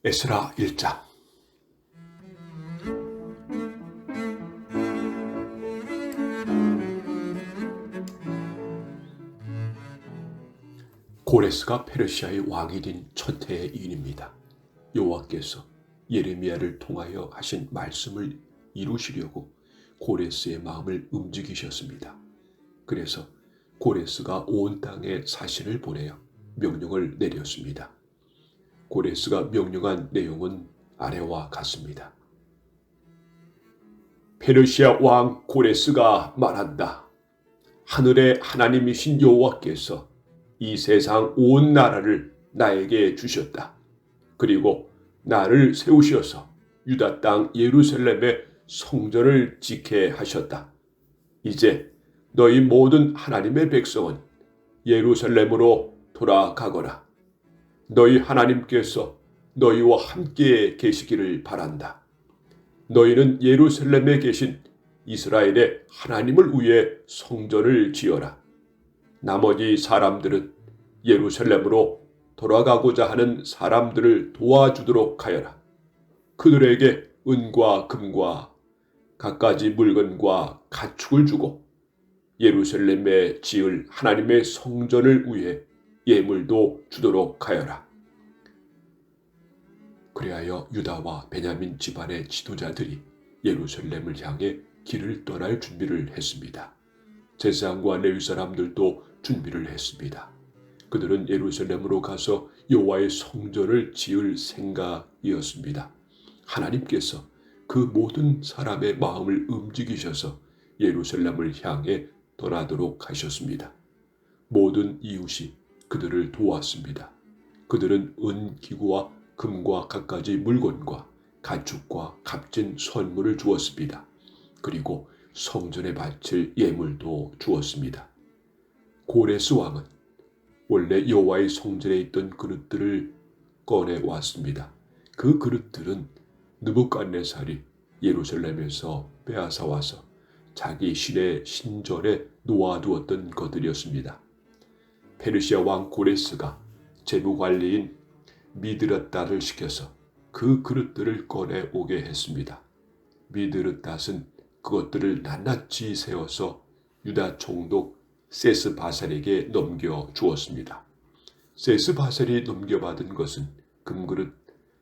에스라 1장. 고레스가 페르시아의 왕이 된 첫 해의 일입니다. 여호와께서 예레미야를 통하여 하신 말씀을 이루시려고 고레스의 마음을 움직이셨습니다. 그래서 고레스가 온 땅에 사신을 보내어 명령을 내렸습니다. 고레스가 명령한 내용은 아래와 같습니다. 페르시아 왕 고레스가 말한다. 하늘의 하나님이신 여호와께서 이 세상 온 나라를 나에게 주셨다. 그리고 나를 세우셔서 유다 땅 예루살렘의 성전을 지게 하셨다. 이제 너희 모든 하나님의 백성은 예루살렘으로 돌아가거라. 너희 하나님께서 너희와 함께 계시기를 바란다. 너희는 예루살렘에 계신 이스라엘의 하나님을 위해 성전을 지어라. 나머지 사람들은 예루살렘으로 돌아가고자 하는 사람들을 도와주도록 하여라. 그들에게 은과 금과 갖가지 물건과 가축을 주고 예루살렘에 지을 하나님의 성전을 위해 예물도 주도록 하여라. 그리하여 유다와 베냐민 집안의 지도자들이 예루살렘을 향해 길을 떠날 준비를 했습니다. 제사장과 레위 사람들도 준비를 했습니다. 그들은 예루살렘으로 가서 여호와의 성전을 지을 생각이었습니다. 하나님께서 그 모든 사람의 마음을 움직이셔서 예루살렘을 향해 떠나도록 하셨습니다. 모든 이웃이 그들을 도왔습니다. 그들은 은기구와 금과 갖가지 물건과 가축과 값진 선물을 주었습니다. 그리고 성전에 바칠 예물도 주었습니다. 고레스 왕은 원래 여호와의 성전에 있던 그릇들을 꺼내왔습니다. 그 그릇들은 느부갓네살이 예루살렘에서 빼앗아 와서 자기 신의 신전에 놓아두었던 것들이었습니다. 페르시아 왕 고레스가 재무관리인 미드르닷을 시켜서 그 그릇들을 꺼내오게 했습니다. 미드르닷은 그것들을 낱낱이 세워서 유다 총독 세스바살에게 넘겨주었습니다. 세스바살이 넘겨받은 것은 금그릇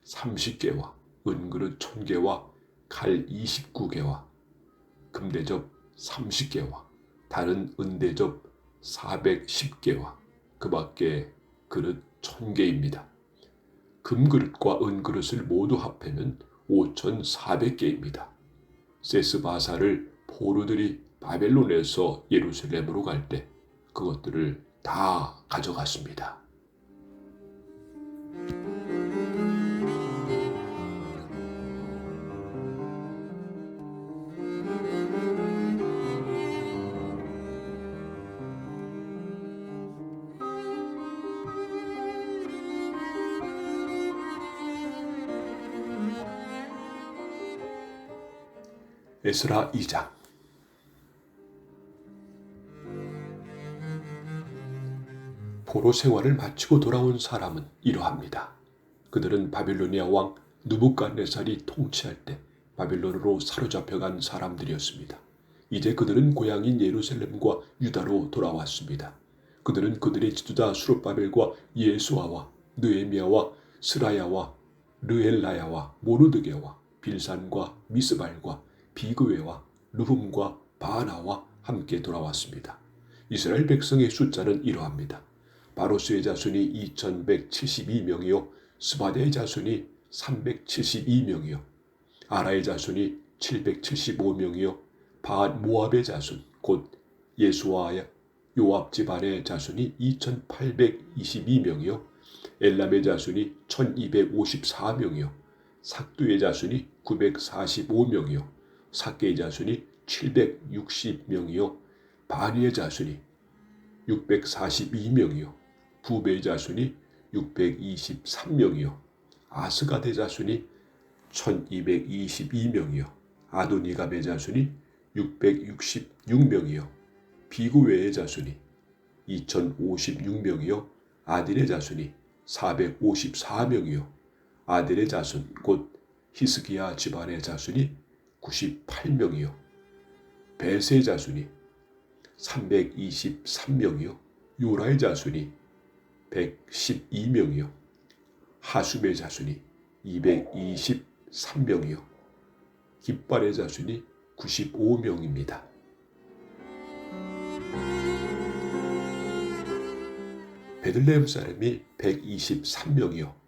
30개와 은그릇 1000개와 칼 29개와 금대접 30개와 다른 은대접 410개와 그 밖에 그릇 1000개입니다. 금그릇과 은그릇을 모두 합하면 5400개입니다. 세스바살을 포로들이 바벨론에서 예루살렘으로 갈 때 그것들을 다 가져갔습니다. 에스라 2장. 포로 생활을 마치고 돌아온 사람은 이러합니다. 그들은 바빌로니아 왕 느부갓네살이 통치할 때 바빌론으로 사로잡혀간 사람들이었습니다. 이제 그들은 고향인 예루살렘과 유다로 돌아왔습니다. 그들은 그들의 지도자 수룹바벨과 예수아와 느헤미야와 스라야와 르엘라야와 모르드게와 빌산과 미스발과 비그웨와 르훔과 바나와 함께 돌아왔습니다. 이스라엘 백성의 숫자는 이러합니다. 바로스의 자손이 2172명이요 스바데의 자손이 372명이요 아라의 자손이 775명이요 바한 모압의 자손 곧 예수아와 요압 집안의 자손이 2822명이요 엘람의 자손이 1254명이요 삭두의 자손이 945명이요 삭개의 자손이 760명이요 바니의 자손이 642명이요 부베의 자손이 623명이요 아스가드의 자손이 1222명이요 아도니갑의 자손이 666명이요 비구웨의 자손이 2056명이요 아딘의 자손이 454명이요 아델의 자손 곧 히스기야 집안의 자손이 98명이요 베세의 자손이 323명이요 요라의 자손이 112명이요 하숨의 자손이 223명이요 깃발의 자손이 95명입니다. 베들레헴 사람이 123명이요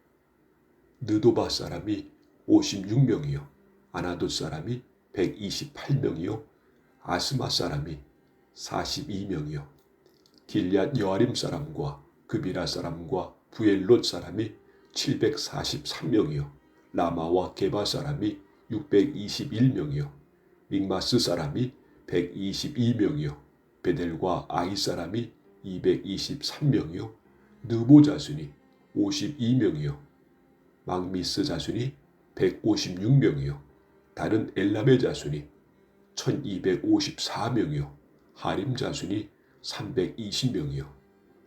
느도바 사람이 56명이요 아나돗 사람이 128명이요 아스마 사람이 42명이요 길앗 여아림 사람과 그비라 사람과 부엘롯 사람이 743명이요 라마와 게바 사람이 621명이요 믹마스 사람이 122명이요 베델과 아이 사람이 223명이요 느보 자손이 52명이요 막미스 자손이 156명이요 다른 엘람의 자손이 1254명이요 하림 자손이 320명이요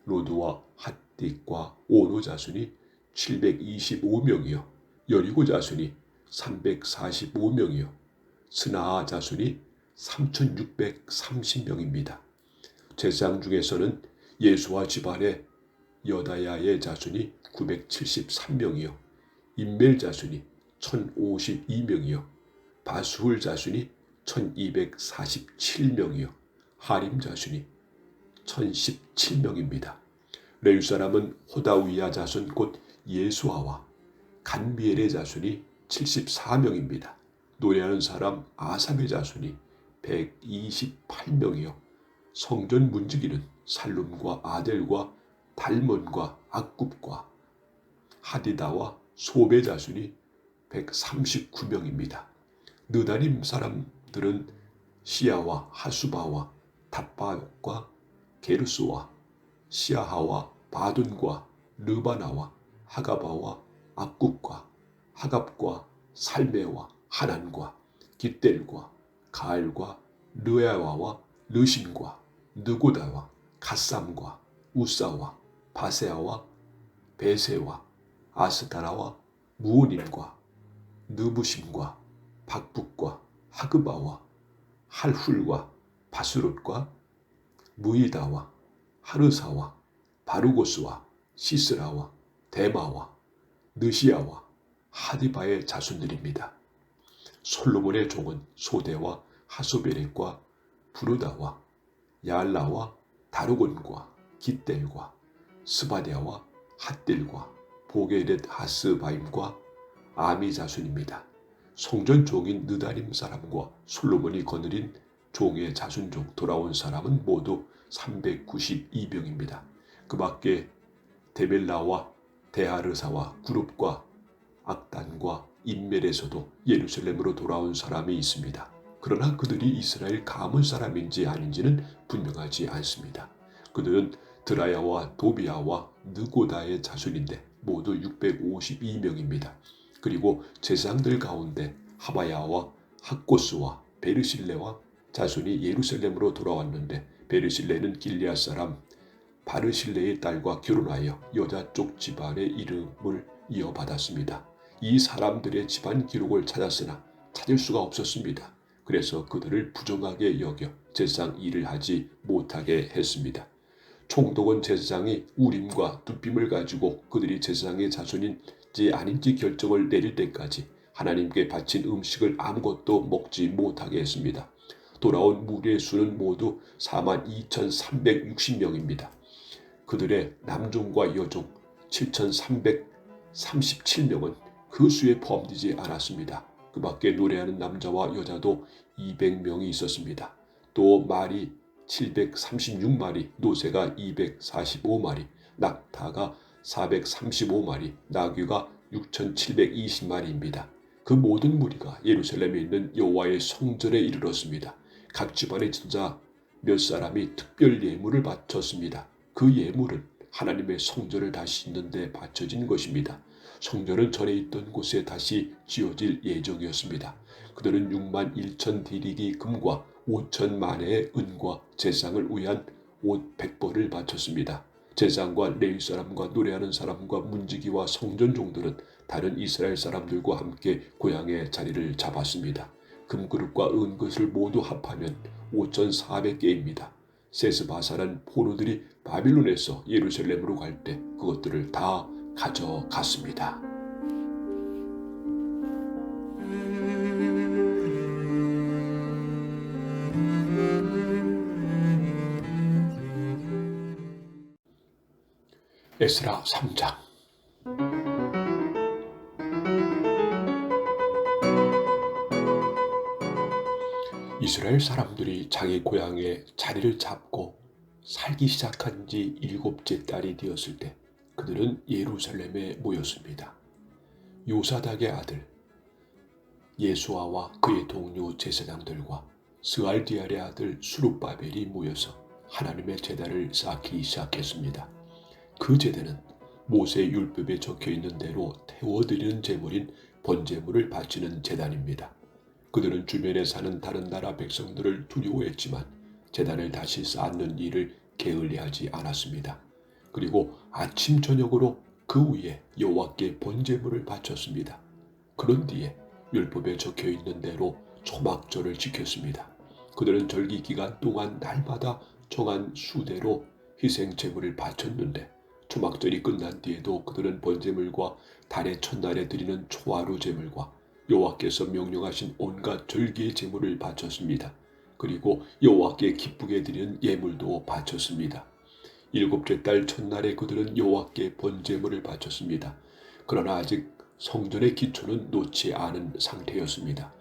로드와 핫딕과 오노 자손이 725명이요 여리고 자손이 345명이요 스나아 자손이 3630명입니다. 제사장 중에서는 예수와 집안의 여다야의 자손이 973명이요 임멜 자손이 1052명이요 바수훌 자손이 1247명이요 하림 자손이 1017명입니다. 레위 사람은 호다위야 자손 곧 예수아와 간미엘의 자손이 74명입니다. 노래하는 사람 아삽의 자손이 128명이요 성전 문지기는 살룸과 아델과 달몬과 악굽과 하디다와 소베 자손이 139명입니다. 느다림 사람들은 시아와 하수바와 탑바과 게르스와 시아하와 바둔과 르바나와 하가바와 악굽과 하갑과 살메와 하난과 깃델과 가알과 르야와와 르심과 느고다와 갓삼과 우사와 바세아와 베세와 아스다라와 무오님과 느부심과 박북과 하그바와 할훌과 바스롯과 무이다와 하르사와 바루고스와 시스라와 데마와 느시아와 하디바의 자손들입니다. 솔로몬의 종은 소대와 하소베렉과 부르다와 야알라와 다르곤과 깃델과 스바디아와 핫딜과 보게렛 하스바임과 아미 자손입니다. 성전 종인 느다림 사람과 솔로몬이 거느린 종의 자손 중 돌아온 사람은 모두 392명입니다. 그 밖에 데벨라와 데하르사와 구룹과 악단과 인멜에서도 예루살렘으로 돌아온 사람이 있습니다. 그러나 그들이 이스라엘 가문 사람인지 아닌지는 분명하지 않습니다. 그들은 드라야와 도비아와 느고다의 자손인데 모두 652명입니다. 그리고 제사장들 가운데 하바야와 학고스와 베르실레와 자손이 예루살렘으로 돌아왔는데 베르실레는 길리앗 사람 바르실레의 딸과 결혼하여 여자 쪽 집안의 이름을 이어받았습니다. 이 사람들의 집안 기록을 찾았으나 찾을 수가 없었습니다. 그래서 그들을 부정하게 여겨 제사장 일을 하지 못하게 했습니다. 총독은 제사장이 우림과 뚜빔을 가지고 그들이 제사장의 자손인지 아닌지 결정을 내릴 때까지 하나님께 바친 음식을 아무것도 먹지 못하게 했습니다. 돌아온 무리의 수는 모두 42,360명입니다. 그들의 남종과 여종 7,337명은 그 수에 포함되지 않았습니다. 그 밖에 노래하는 남자와 여자도 200명이 있었습니다. 또 말이 736마리, 노새가 245마리, 낙타가 435마리, 나귀가 6,720마리입니다. 그 모든 무리가 예루살렘에 있는 여호와의 성전에 이르렀습니다. 각 집안의 진자 몇 사람이 특별 예물을 바쳤습니다. 그 예물은 하나님의 성전을 다시 짓는 데 바쳐진 것입니다. 성전은 전에 있던 곳에 다시 지어질 예정이었습니다. 그들은 6만 1천 디리기 금과 5천만의 은과 제사장을 위한 옷 100벌을 바쳤습니다. 제사장과 레위 사람과 노래하는 사람과 문지기와 성전종들은 다른 이스라엘 사람들과 함께 고향의 자리를 잡았습니다. 금그릇과 은그릇을 모두 합하면 5,400개입니다. 세스바사는 포로들이 바빌론에서 예루살렘으로 갈 때 그것들을 다 가져갔습니다. 에스라 3장. 이스라엘 사람들이 자기 고향에 자리를 잡고 살기 시작한 지 7째 달이 되었을 때 그들은 예루살렘에 모였습니다. 요사닥의 아들 예수아와 그의 동료 제사장들과 스알디엘의 아들 수룹바벨이 모여서 하나님의 제단을 쌓기 시작했습니다. 그 제단은 모세 율법에 적혀있는 대로 태워드리는 제물인 번제물을 바치는 제단입니다. 그들은 주변에 사는 다른 나라 백성들을 두려워했지만 제단을 다시 쌓는 일을 게을리하지 않았습니다. 그리고 아침 저녁으로 그 위에 여호와께 번제물을 바쳤습니다. 그런 뒤에 율법에 적혀있는 대로 초막절을 지켰습니다. 그들은 절기 기간 동안 날마다 정한 수대로 희생 제물을 바쳤는데 초막절이 끝난 뒤에도 그들은 번제물과 달의 첫날에 드리는 초하루 제물과 여호와께서 명령하신 온갖 절기의 제물을 바쳤습니다. 그리고 여호와께 기쁘게 드리는 예물도 바쳤습니다. 7째 달 첫날에 그들은 여호와께 번제물을 바쳤습니다. 그러나 아직 성전의 기초는 놓지 않은 상태였습니다.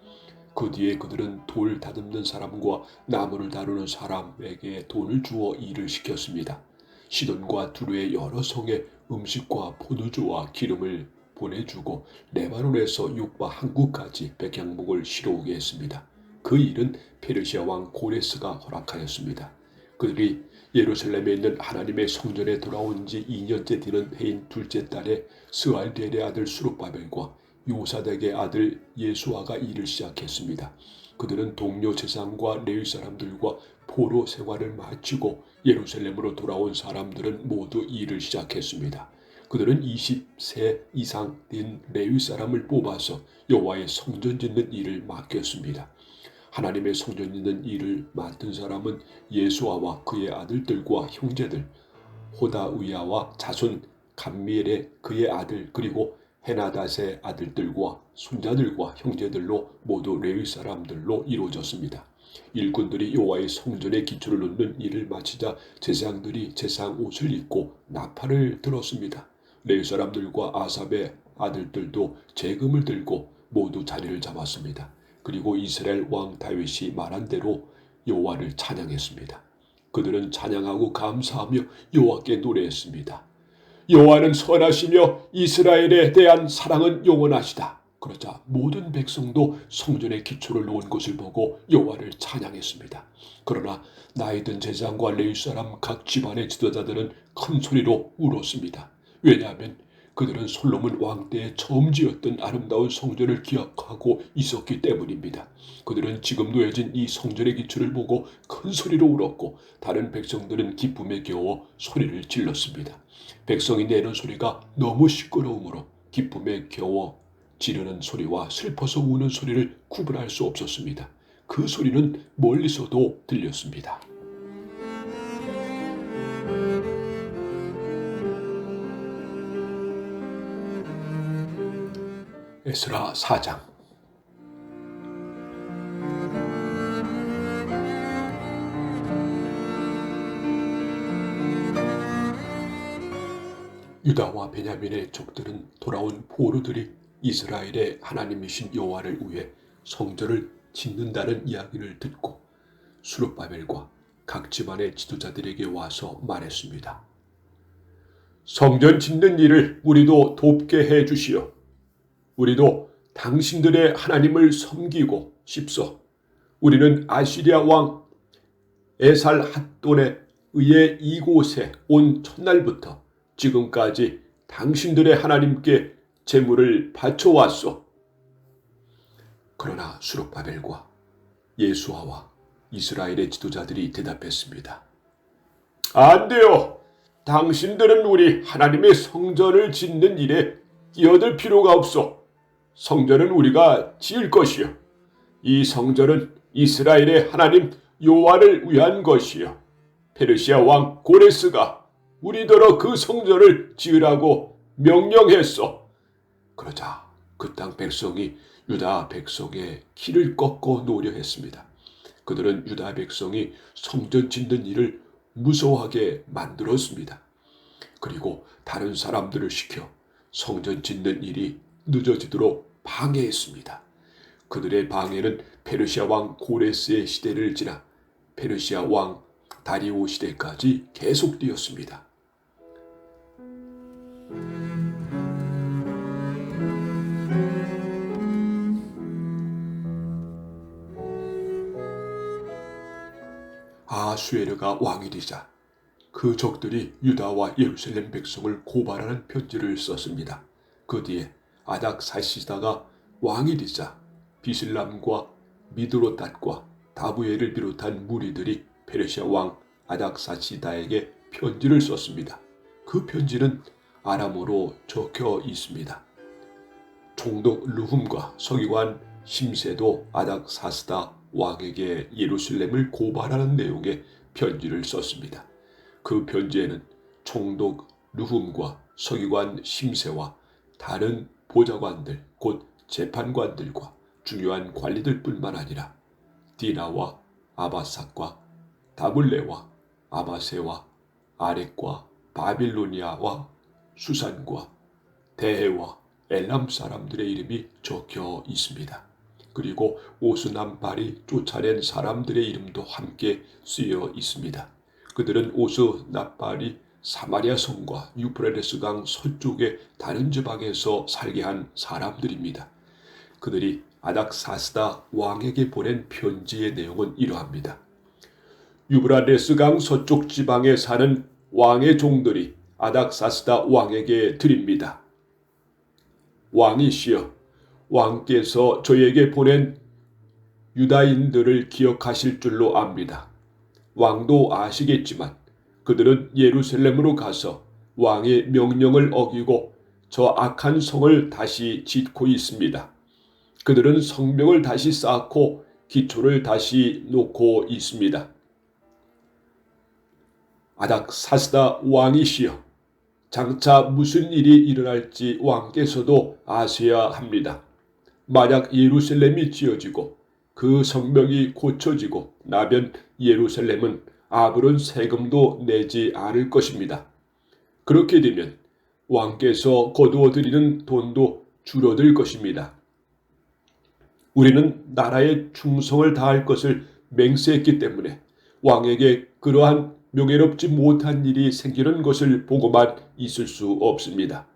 그 뒤에 그들은 돌 다듬는 사람과 나무를 다루는 사람에게 돈을 주어 일을 시켰습니다. 시돈과 두루의 여러 성에 음식과 포도주와 기름을 보내주고 레바논에서 육과 항구까지 백향목을 실어오게 했습니다. 그 일은 페르시아 왕 고레스가 허락하였습니다. 그들이 예루살렘에 있는 하나님의 성전에 돌아온 지 2년째 되는 해인 둘째 달에 스알디엘의 아들 수룹바벨과 요사닥의 아들 예수아가 일을 시작했습니다. 그들은 동료 제사장과 레위 사람들과 포로 생활을 마치고 예루살렘으로 돌아온 사람들은 모두 일을 시작했습니다. 그들은 20세 이상 된 레위 사람을 뽑아서 여호와의 성전 짓는 일을 맡겼습니다. 하나님의 성전 짓는 일을 맡은 사람은 예수아와 그의 아들들과 형제들, 호다위야와 자손 감미엘의 그의 아들 그리고 헤나닷의 아들들과 손자들과 형제들로 모두 레위 사람들로 이루어졌습니다. 일꾼들이 여호와의 성전의 기초를 놓는 일을 마치자 제사장들이 제사장 옷을 입고 나팔을 들었습니다. 레위 사람들과 아삽의 아들들도 제금을 들고 모두 자리를 잡았습니다. 그리고 이스라엘 왕 다윗이 말한 대로 여호와를 찬양했습니다. 그들은 찬양하고 감사하며 여호와께 노래했습니다. 여호와는 선하시며 이스라엘에 대한 사랑은 영원하시다. 그러자 모든 백성도 성전의 기초를 놓은 것을 보고 여호와를 찬양했습니다. 그러나 나이 든 제사장과 레위 사람 각 집안의 지도자들은 큰 소리로 울었습니다. 왜냐하면 그들은 솔로몬 왕 때에 처음 지었던 아름다운 성전을 기억하고 있었기 때문입니다. 그들은 지금 놓여진 이 성전의 기초를 보고 큰 소리로 울었고 다른 백성들은 기쁨에 겨워 소리를 질렀습니다. 백성이 내는 소리가 너무 시끄러우므로 기쁨에 겨워 지르는 소리와 슬퍼서 우는 소리를 구분할 수 없었습니다. 그 소리는 멀리서도 들렸습니다. 에스라 4장. 유다와 베냐민의 족들은 돌아온 포로들이 이스라엘의 하나님이신 여호와를 위해 성전을 짓는다는 이야기를 듣고 수룹바벨과 각 집안의 지도자들에게 와서 말했습니다. 성전 짓는 일을 우리도 돕게 해 주시오. 우리도 당신들의 하나님을 섬기고 싶소. 우리는 아시리아 왕 에살핫돈에 의해 이곳에 온 첫날부터 지금까지 당신들의 하나님께 제물을 바쳐왔소. 그러나 수룹바벨과 예수아와 이스라엘의 지도자들이 대답했습니다. 안 돼요. 당신들은 우리 하나님의 성전을 짓는 일에 끼어들 필요가 없소. 성전은 우리가 지을 것이요. 이 성전은 이스라엘의 하나님 여호와를 위한 것이요. 페르시아 왕 고레스가 우리더러 그 성전을 지으라고 명령했소. 그러자 그 땅 백성이 유다 백성의 키를 꺾어 놓으려 했습니다. 그들은 유다 백성이 성전 짓는 일을 무서워하게 만들었습니다. 그리고 다른 사람들을 시켜 성전 짓는 일이 늦어지도록 방해했습니다. 그들의 방해는 페르시아 왕 고레스의 시대를 지나 페르시아 왕 다리오 시대까지 계속되었습니다. 아수에르가 왕이 되자 그 적들이 유다와 예루살렘 백성을 고발하는 편지를 썼습니다. 그 뒤에 아닥사시다가 왕이 되자 비슬람과 미드로닷과 다부엘을 비롯한 무리들이 페르시아 왕 아닥사시다에게 편지를 썼습니다. 그 편지는 아람어로 적혀 있습니다. 총독 르훔과 서기관 심세도 아닥사스다 왕에게 예루살렘을 고발하는 내용의 편지를 썼습니다. 그 편지에는 총독 르훔과 서기관 심세와 다른 보좌관들 곧 재판관들과 중요한 관리들뿐만 아니라 디나와 아바삭과 다블레와 아바세와 아렉과 바빌로니아와 수산과 대해와 엘람 사람들의 이름이 적혀 있습니다. 그리고 오스남발이 쫓아낸 사람들의 이름도 함께 쓰여 있습니다. 그들은 오스납발이 사마리아 성과 유프라데스 강 서쪽의 다른 지방에서 살게 한 사람들입니다. 그들이 아닥사스다 왕에게 보낸 편지의 내용은 이러합니다. 유브라데스 강 서쪽 지방에 사는 왕의 종들이 아닥사스다 왕에게 드립니다. 왕이시여, 왕께서 저에게 보낸 유다인들을 기억하실 줄로 압니다. 왕도 아시겠지만 그들은 예루살렘으로 가서 왕의 명령을 어기고 저 악한 성을 다시 짓고 있습니다. 그들은 성벽을 다시 쌓고 기초를 다시 놓고 있습니다. 아닥사스다 왕이시여, 장차 무슨 일이 일어날지 왕께서도 아셔야 합니다. 만약 예루살렘이 지어지고 그 성벽이 고쳐지고 나면 예루살렘은 아무런 세금도 내지 않을 것입니다. 그렇게 되면 왕께서 거두어 드리는 돈도 줄어들 것입니다. 우리는 나라에 충성을 다할 것을 맹세했기 때문에 왕에게 그러한 명예롭지 못한 일이 생기는 것을 보고만 있을 수 없습니다.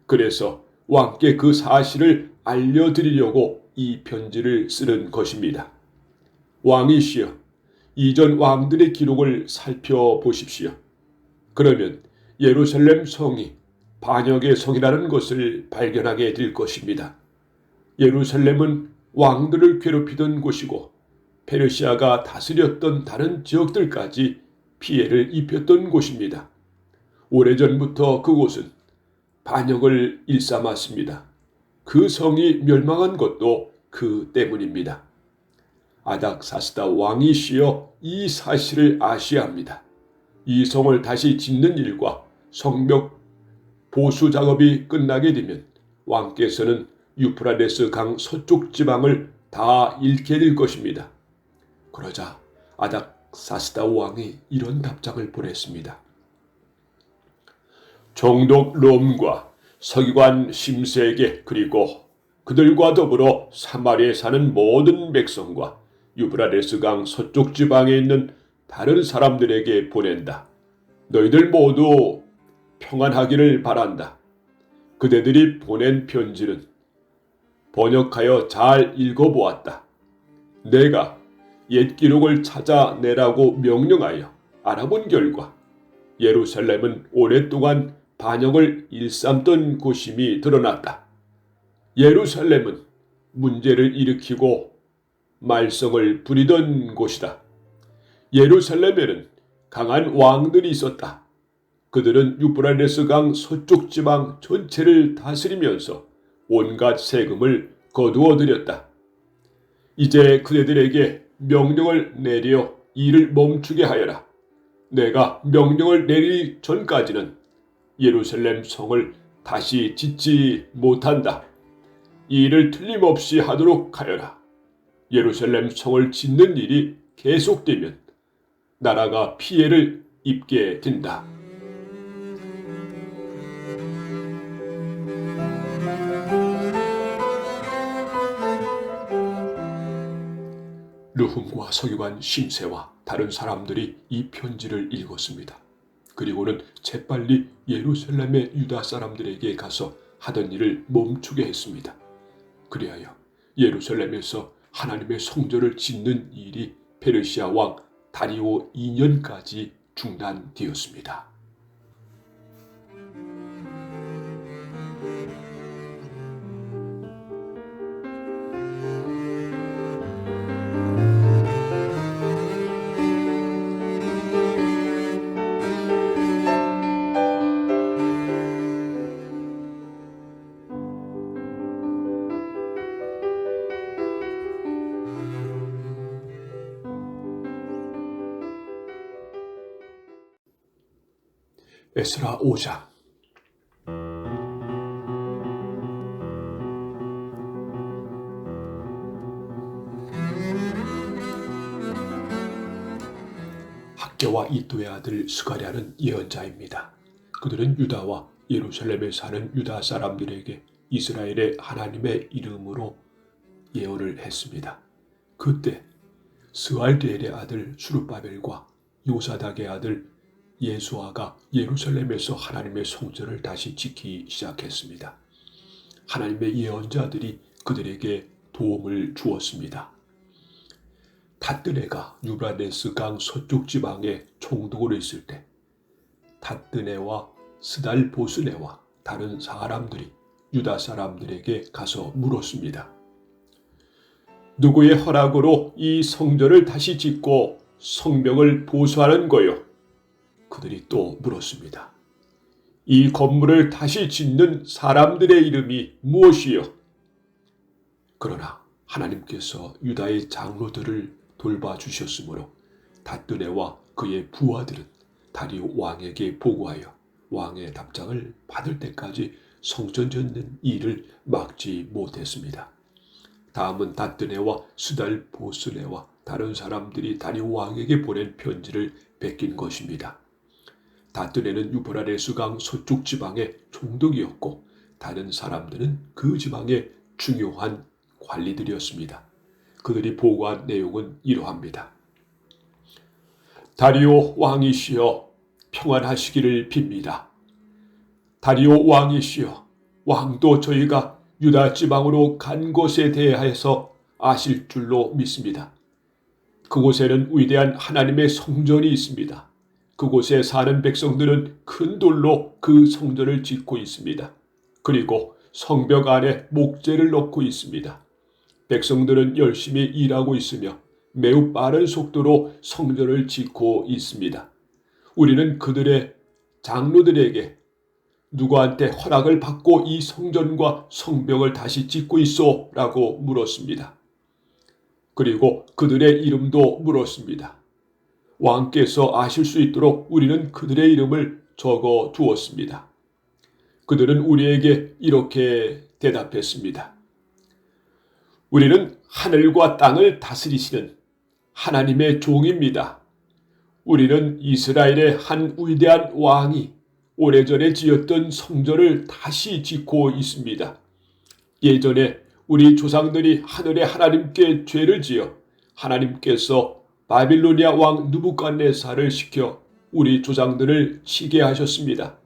그래서 왕께 그 사실을 알려드리려고 이 편지를 쓰는 것입니다. 왕이시여, 이전 왕들의 기록을 살펴보십시오. 그러면 예루살렘 성이 반역의 성이라는 것을 발견하게 될 것입니다. 예루살렘은 왕들을 괴롭히던 곳이고 페르시아가 다스렸던 다른 지역들까지 피해를 입혔던 곳입니다. 오래전부터 그곳은 반역을 일삼았습니다. 그 성이 멸망한 것도 그 때문입니다. 아닥사스다 왕이시여, 이 사실을 아셔야 합니다. 이 성을 다시 짓는 일과 성벽 보수 작업이 끝나게 되면 왕께서는 유프라데스 강 서쪽 지방을 다 잃게 될 것입니다. 그러자 아닥사스다 왕이 이런 답장을 보냈습니다. 총독 롬과 서기관 심세에게 그리고 그들과 더불어 사마리아에 사는 모든 백성과 유브라데스 강 서쪽 지방에 있는 다른 사람들에게 보낸다. 너희들 모두 평안하기를 바란다. 그대들이 보낸 편지는 번역하여 잘 읽어보았다. 내가 옛 기록을 찾아내라고 명령하여 알아본 결과 예루살렘은 오랫동안 반역을 일삼던 곳임이 드러났다. 예루살렘은 문제를 일으키고 말썽을 부리던 곳이다. 예루살렘에는 강한 왕들이 있었다. 그들은 유브라데스 강 서쪽 지방 전체를 다스리면서 온갖 세금을 거두어 들였다. 이제 그대들에게 명령을 내려 일을 멈추게 하여라. 내가 명령을 내리기 전까지는 예루살렘 성을 다시 짓지 못한다. 이 일을 틀림없이 하도록 하여라. 예루살렘 성을 짓는 일이 계속되면 나라가 피해를 입게 된다. 르훔과 서기관 심세와 다른 사람들이 이 편지를 읽었습니다. 그리고는 재빨리 예루살렘의 유다 사람들에게 가서 하던 일을 멈추게 했습니다. 그리하여 예루살렘에서 하나님의 성전을 짓는 일이 페르시아 왕 다리오 2년까지 중단되었습니다. 에스라 5장. 학개와 이도의 아들 스가랴는 예언자입니다. 그들은 유다와 예루살렘에 사는 유다 사람들에게 이스라엘의 하나님의 이름으로 예언을 했습니다. 그때 스알디엘의 아들 수룹바벨과 요사닥의 아들 예수아가 예루살렘에서 하나님의 성전을 다시 짓기 시작했습니다. 하나님의 예언자들이 그들에게 도움을 주었습니다. 닷드네가 유브라데스 강 서쪽 지방에 총독으로 있을 때 닷드네와 스달보스네와 다른 사람들이 유다 사람들에게 가서 물었습니다. 누구의 허락으로 이 성전을 다시 짓고 성벽을 보수하는 거요? 그들이 또 물었습니다. 이 건물을 다시 짓는 사람들의 이름이 무엇이요? 그러나 하나님께서 유다의 장로들을 돌봐주셨으므로 닷드네와 그의 부하들은 다리오 왕에게 보고하여 왕의 답장을 받을 때까지 성전 짓는 일을 막지 못했습니다. 다음은 닷드네와 스달보스네와 다른 사람들이 다리오 왕에게 보낸 편지를 베낀 것입니다. 닷드네는 유브라데스 강 서쪽 지방의 총독이었고 다른 사람들은 그 지방의 중요한 관리들이었습니다. 그들이 보고한 내용은 이러합니다. 다리오 왕이시여 평안하시기를 빕니다. 다리오 왕이시여 왕도 저희가 유다 지방으로 간 곳에 대하여서 아실 줄로 믿습니다. 그곳에는 위대한 하나님의 성전이 있습니다. 그곳에 사는 백성들은 큰 돌로 그 성전을 짓고 있습니다. 그리고 성벽 안에 목재를 넣고 있습니다. 백성들은 열심히 일하고 있으며 매우 빠른 속도로 성전을 짓고 있습니다. 우리는 그들의 장로들에게 누구한테 허락을 받고 이 성전과 성벽을 다시 짓고 있소? 라고 물었습니다. 그리고 그들의 이름도 물었습니다. 왕께서 아실 수 있도록 우리는 그들의 이름을 적어 두었습니다. 그들은 우리에게 이렇게 대답했습니다. 우리는 하늘과 땅을 다스리시는 하나님의 종입니다. 우리는 이스라엘의 한 위대한 왕이 오래전에 지었던 성전을 다시 짓고 있습니다. 예전에 우리 조상들이 하늘의 하나님께 죄를 지어 하나님께서 바빌로니아 왕 느부갓네살을 시켜 우리 조상들을 치게 하셨습니다.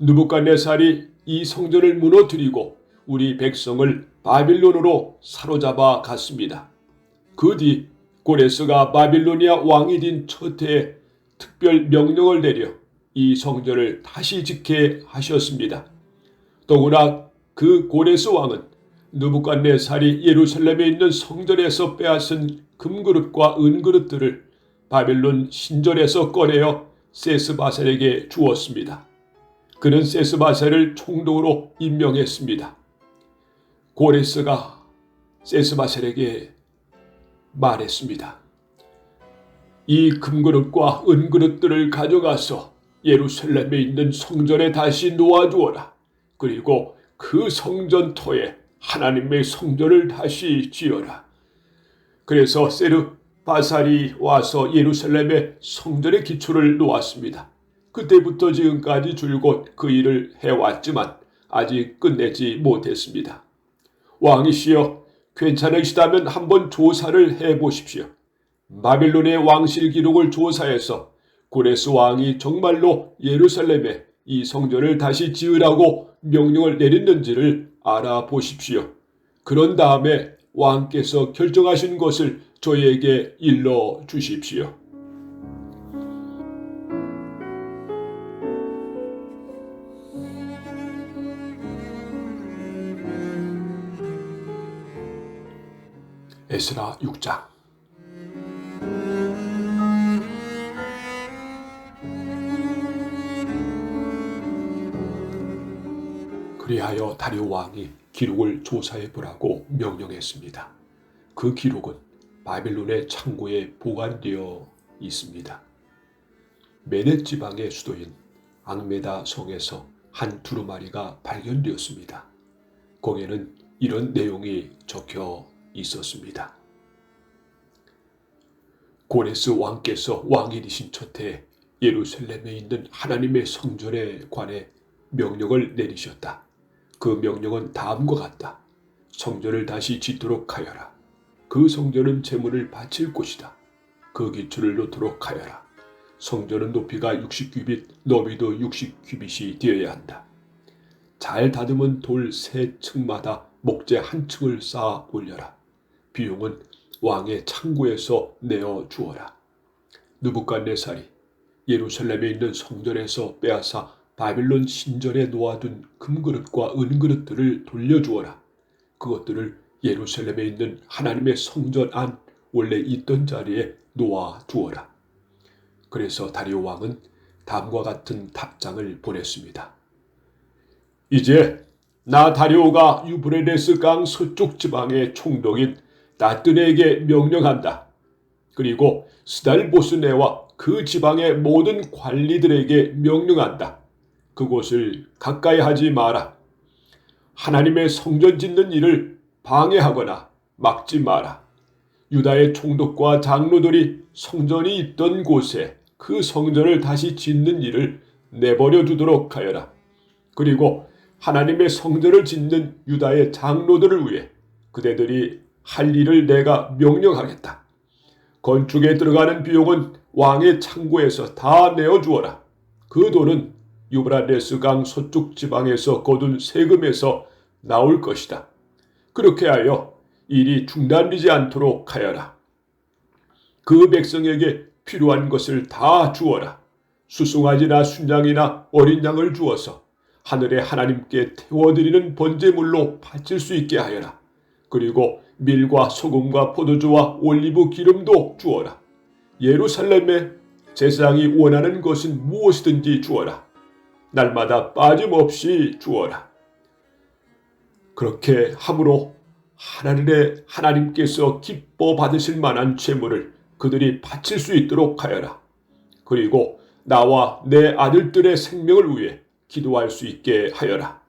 느부갓네살이 이 성전을 무너뜨리고 우리 백성을 바빌론으로 사로잡아 갔습니다. 그 뒤 고레스가 바빌로니아 왕이 된 첫 해에 특별 명령을 내려 이 성전을 다시 짓게 하셨습니다. 더구나 그 고레스 왕은 느부갓네살이 예루살렘에 있는 성전에서 빼앗은 금그릇과 은그릇들을 바벨론 신전에서 꺼내어 세스바셀에게 주었습니다. 그는 세스바셀을 총독으로 임명했습니다. 고레스가 세스바셀에게 말했습니다. 이 금그릇과 은그릇들을 가져가서 예루살렘에 있는 성전에 다시 놓아주어라. 그리고 그 성전터에 하나님의 성전을 다시 지어라. 그래서 세르바살이 와서 예루살렘의 성전의 기초를 놓았습니다. 그때부터 지금까지 줄곧 그 일을 해왔지만 아직 끝내지 못했습니다. 왕이시여, 괜찮으시다면 한번 조사를 해보십시오. 바빌론의 왕실 기록을 조사해서 고레스 왕이 정말로 예루살렘에 이 성전을 다시 지으라고 명령을 내렸는지를 알아보십시오. 그런 다음에 왕께서 결정하신 것을 저희에게 일러 주십시오. 에스라 6장. 그리하여 다리오 왕이 기록을 조사해 보라고 명령했습니다. 그 기록은 바빌론의 창고에 보관되어 있습니다. 메넷 지방의 수도인 앙메다 성에서 한 두루마리가 발견되었습니다. 거기에는 이런 내용이 적혀 있었습니다. 고레스 왕께서 왕이 되신 첫해 예루살렘에 있는 하나님의 성전에 관해 명령을 내리셨다. 그 명령은 다음과 같다. 성전을 다시 짓도록 하여라. 그 성전은 제물을 바칠 곳이다. 그 기초를 놓도록 하여라. 성전은 높이가 60규빗, 너비도 60규빗이 되어야 한다. 잘 다듬은 돌 3층마다 목재 1층을 쌓아 올려라. 비용은 왕의 창고에서 내어 주어라. 느부갓네살이 예루살렘에 있는 성전에서 빼앗아 바빌론 신전에 놓아둔 금그릇과 은그릇들을 돌려주어라. 그것들을 예루살렘에 있는 하나님의 성전 안 원래 있던 자리에 놓아주어라. 그래서 다리오 왕은 다음과 같은 답장을 보냈습니다. 이제 나 다리오가 유브레데스 강 서쪽 지방의 총독인 나뜨네에게 명령한다. 그리고 스달보스네와 그 지방의 모든 관리들에게 명령한다. 그곳을 가까이 하지 마라. 하나님의 성전 짓는 일을 방해하거나 막지 마라. 유다의 총독과 장로들이 성전이 있던 곳에 그 성전을 다시 짓는 일을 내버려 두도록 하여라. 그리고 하나님의 성전을 짓는 유다의 장로들을 위해 그대들이 할 일을 내가 명령하겠다. 건축에 들어가는 비용은 왕의 창고에서 다 내어주어라. 그 돈은 유브라데스 강 서쪽 지방에서 거둔 세금에서 나올 것이다. 그렇게 하여 일이 중단되지 않도록 하여라. 그 백성에게 필요한 것을 다 주어라. 수송아지나 순양이나 어린 양을 주어서 하늘의 하나님께 태워드리는 번제물로 바칠 수 있게 하여라. 그리고 밀과 소금과 포도주와 올리브 기름도 주어라. 예루살렘에 제사장이 원하는 것은 무엇이든지 주어라. 날마다 빠짐없이 주어라. 그렇게 함으로 하늘의 하나님께서 기뻐 받으실 만한 제물을 그들이 바칠 수 있도록 하여라. 그리고 나와 내 아들들의 생명을 위해 기도할 수 있게 하여라.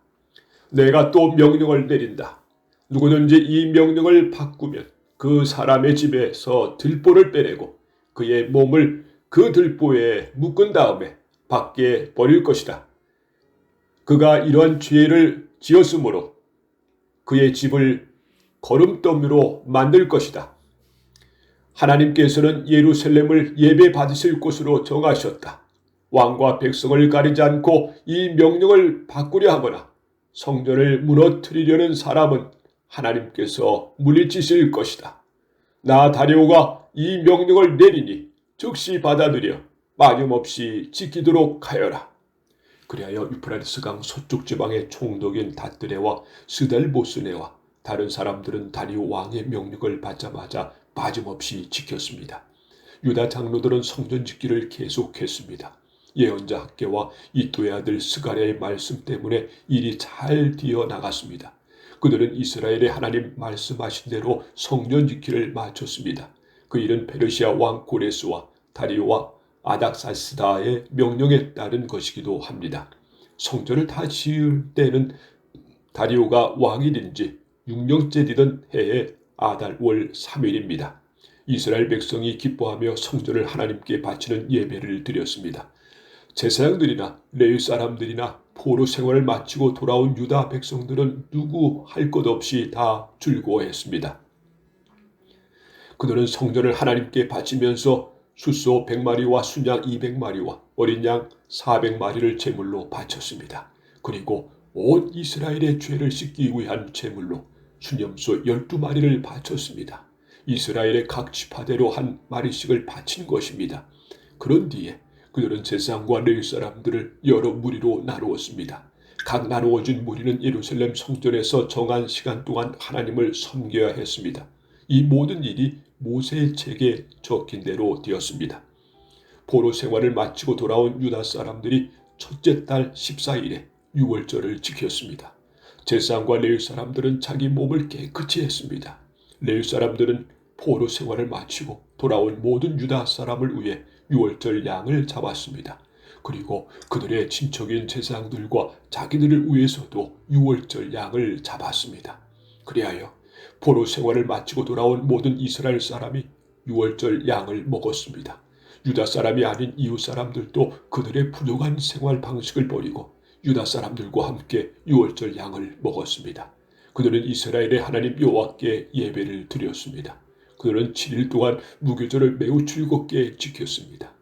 내가 또 명령을 내린다. 누구든지 이 명령을 바꾸면 그 사람의 집에서 들보를 빼내고 그의 몸을 그 들보에 묶은 다음에 밖에 버릴 것이다. 그가 이러한 죄를 지었으므로 그의 집을 거름더미로 만들 것이다. 하나님께서는 예루살렘을 예배 받으실 곳으로 정하셨다. 왕과 백성을 가리지 않고 이 명령을 바꾸려 하거나 성전을 무너뜨리려는 사람은 하나님께서 물리치실 것이다. 나 다리오가 이 명령을 내리니 즉시 받아들여 빠짐없이 지키도록 하여라. 그리하여 유프라데스 강 서쪽 지방의 총독인 다뜨네와 스달보스네와 다른 사람들은 다리오 왕의 명령을 받자마자 빠짐없이 지켰습니다. 유다 장로들은 성전 짓기를 계속했습니다. 예언자 학개와 이도의 아들 스가랴의 말씀 때문에 일이 잘 되어 나갔습니다. 그들은 이스라엘의 하나님 말씀하신 대로 성전 지키를 마쳤습니다. 그 일은 페르시아 왕 고레스와 다리오와 아닥사스다의 명령에 따른 것이기도 합니다. 성전을 다 지을 때는 다리오가 왕이 된 지 6년째 되던 해의 아달 월 3일입니다. 이스라엘 백성이 기뻐하며 성전을 하나님께 바치는 예배를 드렸습니다. 제사장들이나 레위 사람들이나 포로 생활을 마치고 돌아온 유다 백성들은 누구 할 것 없이 다 즐거워했습니다. 그들은 성전을 하나님께 바치면서 숫소 100마리와 순양 200마리와 어린 양 400마리를 제물로 바쳤습니다. 그리고 온 이스라엘의 죄를 씻기 위한 제물로 순염소 12마리를 바쳤습니다. 이스라엘의 각 지파대로 한 마리씩을 바친 것입니다. 그런 뒤에 그들은 제사장과 레위 사람들을 여러 무리로 나누었습니다. 각 나누어진 무리는 예루살렘 성전에서 정한 시간 동안 하나님을 섬겨야 했습니다. 이 모든 일이 모세의 책에 적힌 대로 되었습니다. 포로 생활을 마치고 돌아온 유다 사람들이 첫째 달 14일에 유월절을 지켰습니다. 제사장과 레위 사람들은 자기 몸을 깨끗이 했습니다. 레위 사람들은 포로 생활을 마치고 돌아온 모든 유다 사람을 위해 유월절 양을 잡았습니다. 그리고 그들의 친척인 제사장들과 자기들을 위해서도 유월절 양을 잡았습니다. 그리하여 포로 생활을 마치고 돌아온 모든 이스라엘 사람이 유월절 양을 먹었습니다. 유다 사람이 아닌 이웃 사람들도 그들의 부족한 생활 방식을 버리고 유다 사람들과 함께 유월절 양을 먹었습니다. 그들은 이스라엘의 하나님 여호와께 예배를 드렸습니다. 그들은 7일 동안 무교절을 매우 즐겁게 지켰습니다.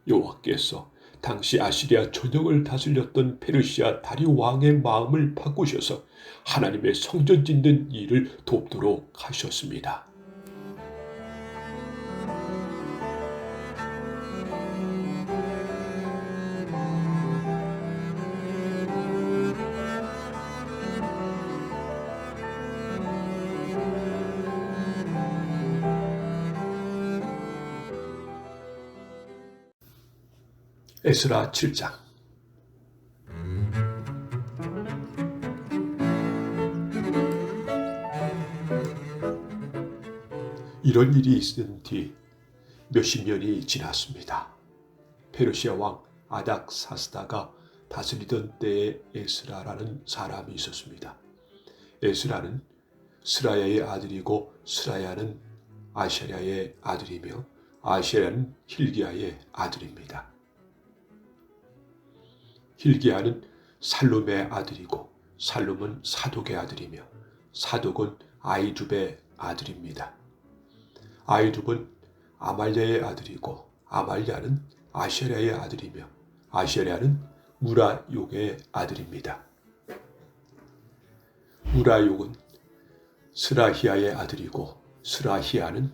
여호와께서 당시 아시리아 전역을 다스렸던 페르시아 다리오 왕의 마음을 바꾸셔서 하나님의 성전 짓는 일을 돕도록 하셨습니다. 에스라 7장. 이런 일이 있은 뒤 몇십 년이 지났습니다. 페르시아 왕 아닥사스다가 다스리던 때에 에스라라는 사람이 있었습니다. 에스라는 스라야의 아들이고 스라야는 아샤랴의 아들이며 아샤랴는 힐기야의 아들입니다. 힐기야는 살룸의 아들이고 살룸은 사독의 아들이며 사독은 아이두베의 아들입니다. 아이두브는 아말랴의 아들이고 아말랴는 아샤랴의 아들이며 아샤랴는 우라욕의 아들입니다. 우라욕은 스라히야의 아들이고 스라히야는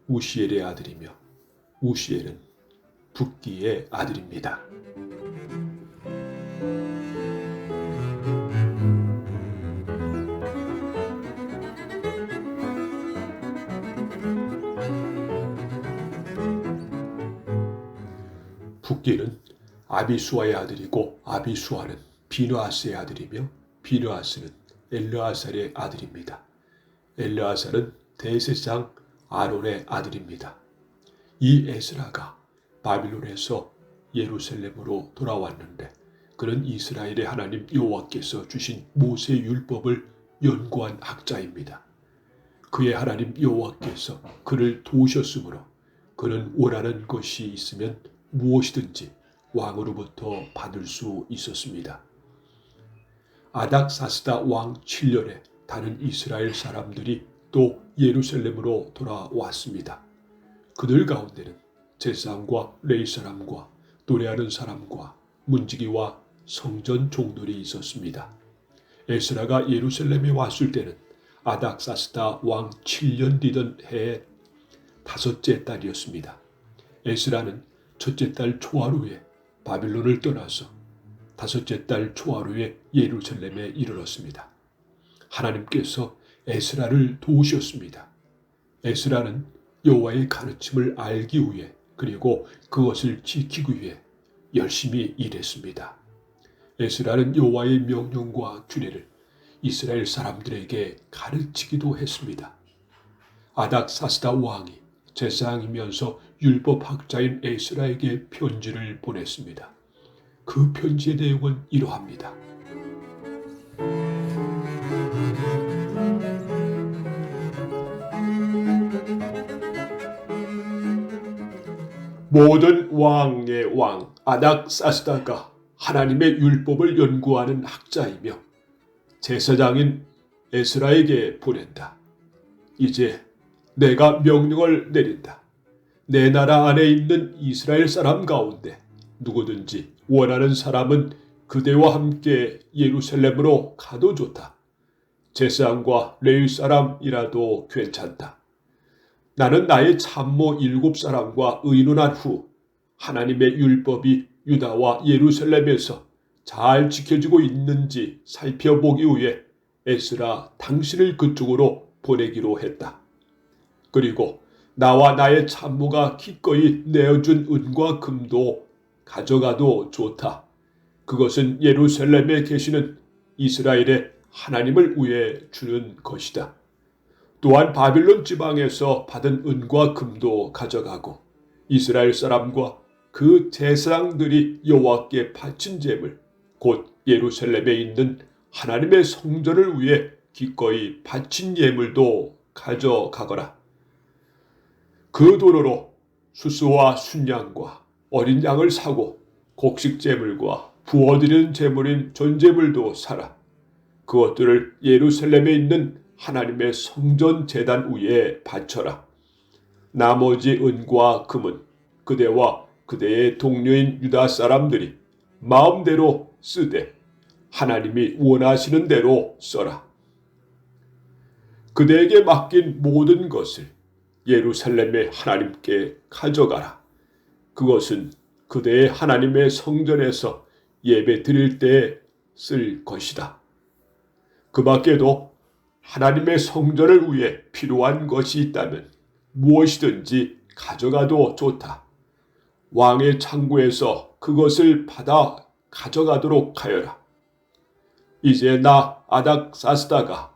우시엘의 아들이며 우시엘은 붓기의 아들입니다. 붓기는 아비수아의 아들이고 아비수아는 비느하스의 아들이며 비느하스는 엘르아살의 아들입니다. 엘르아살은 대제사장 아론의 아들입니다. 이 에스라가 바빌론에서 예루살렘으로 돌아왔는데 그는 이스라엘의 하나님 여호와께서 주신 모세 율법을 연구한 학자입니다. 그의 하나님 여호와께서 그를 도우셨으므로 그는 원하는 것이 있으면 무엇이든지 왕으로부터 받을 수 있었습니다. 아닥사스다 왕 7년에 다른 이스라엘 사람들이 또 예루살렘으로 돌아왔습니다. 그들 가운데는 제사장과 레위 사람과 노래하는 사람과 문지기와 성전 종들이 있었습니다. 에스라가 예루살렘에 왔을 때는 아닥사스다 왕 7년 뒤던 해의 5째 달이었습니다. 에스라는 첫째 달 초하루에 바빌론을 떠나서 5째 달 초하루에 예루살렘에 이르렀습니다. 하나님께서 에스라를 도우셨습니다. 에스라는 여호와의 가르침을 알기 위해 그리고 그것을 지키기 위해 열심히 일했습니다. 에스라는 여호와의 명령과 규례를 이스라엘 사람들에게 가르치기도 했습니다. 아닥사스다 왕이 제사장이면서 율법학자인 에스라에게 편지를 보냈습니다. 그 편지의 내용은 이러합니다. 모든 왕의 왕 아닥사스다가 하나님의 율법을 연구하는 학자이며 제사장인 에스라에게 보낸다. 이제 내가 명령을 내린다. 내 나라 안에 있는 이스라엘 사람 가운데 누구든지 원하는 사람은 그대와 함께 예루살렘으로 가도 좋다. 제사장과 레위 사람이라도 괜찮다. 나는 나의 참모 7사람과 의논한 후 하나님의 율법이 유다와 예루살렘에서 잘 지켜지고 있는지 살펴보기 위해 에스라 당신을 그쪽으로 보내기로 했다. 그리고 나와 나의 참모가 기꺼이 내어준 은과 금도 가져가도 좋다. 그것은 예루살렘에 계시는 이스라엘의 하나님을 위해 주는 것이다. 또한 바빌론 지방에서 받은 은과 금도 가져가고 이스라엘 사람과 그 제사장들이 여호와께 바친 제물 곧 예루살렘에 있는 하나님의 성전을 위해 기꺼이 바친 예물도 가져가거라. 그 돈으로 수수와 순양과 어린 양을 사고 곡식 제물과 부어드리는 제물인 전제물도 사라. 그것들을 예루살렘에 있는 하나님의 성전 제단 위에 바쳐라. 나머지 은과 금은 그대와 그대의 동료인 유다 사람들이 마음대로 쓰되 하나님이 원하시는 대로 써라. 그대에게 맡긴 모든 것을 예루살렘의 하나님께 가져가라. 그것은 그대의 하나님의 성전에서 예배 드릴 때에 쓸 것이다. 그 밖에도 하나님의 성전을 위해 필요한 것이 있다면 무엇이든지 가져가도 좋다. 왕의 창고에서 그것을 받아 가져가도록 하여라. 이제 나 아닥사스다가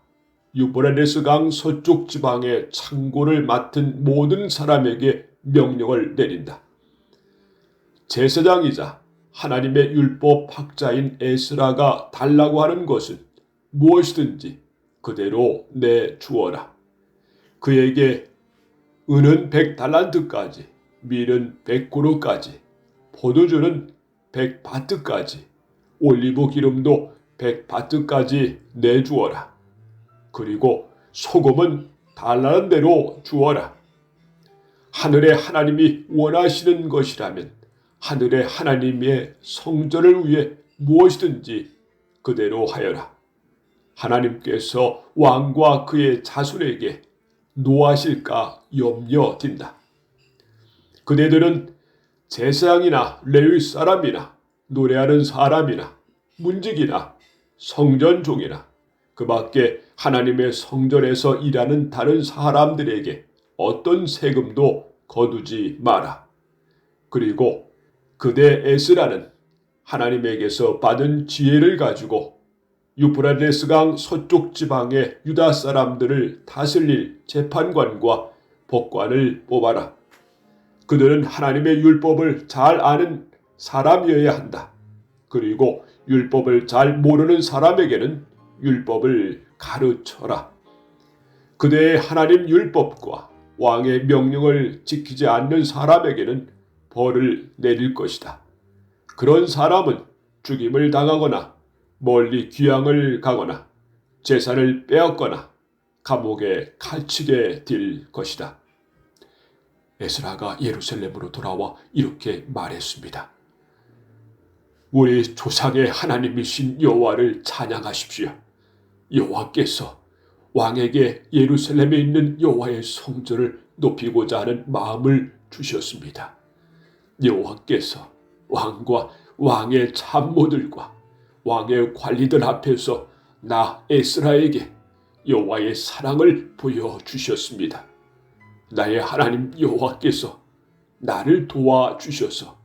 유브라데스 강 서쪽 지방의 창고를 맡은 모든 사람에게 명령을 내린다. 제사장이자 하나님의 율법 학자인 에스라가 달라고 하는 것은 무엇이든지 그대로 내주어라. 그에게 은은 100달란트까지, 밀은 100고루까지, 포도주는 100바트까지, 올리브 기름도 100바트까지 내주어라. 그리고 소금은 달라는 대로 주어라. 하늘의 하나님이 원하시는 것이라면 하늘의 하나님의 성전을 위해 무엇이든지 그대로 하여라. 하나님께서 왕과 그의 자손에게 노하실까 염려된다. 그대들은 제사장이나 레위 사람이나 노래하는 사람이나 문직이나 성전 종이나 그 밖에 하나님의 성전에서 일하는 다른 사람들에게 어떤 세금도 거두지 마라. 그리고 그대 에스라는 하나님에게서 받은 지혜를 가지고 유프라데스 강 서쪽 지방의 유다 사람들을 다스릴 재판관과 법관을 뽑아라. 그들은 하나님의 율법을 잘 아는 사람이어야 한다. 그리고 율법을 잘 모르는 사람에게는 율법을 가르쳐라. 그대의 하나님 율법과 왕의 명령을 지키지 않는 사람에게는 벌을 내릴 것이다. 그런 사람은 죽임을 당하거나 멀리 귀양을 가거나 재산을 빼앗거나 감옥에 갇히게 될 것이다. 에스라가 예루살렘으로 돌아와 이렇게 말했습니다. 우리 조상의 하나님이신 여호와를 찬양하십시오. 여호와께서 왕에게 예루살렘에 있는 여호와의 성전을 높이고자 하는 마음을 주셨습니다. 여호와께서 왕과 왕의 참모들과 왕의 관리들 앞에서 나 에스라에게 여호와의 사랑을 보여주셨습니다. 나의 하나님 여호와께서 나를 도와주셔서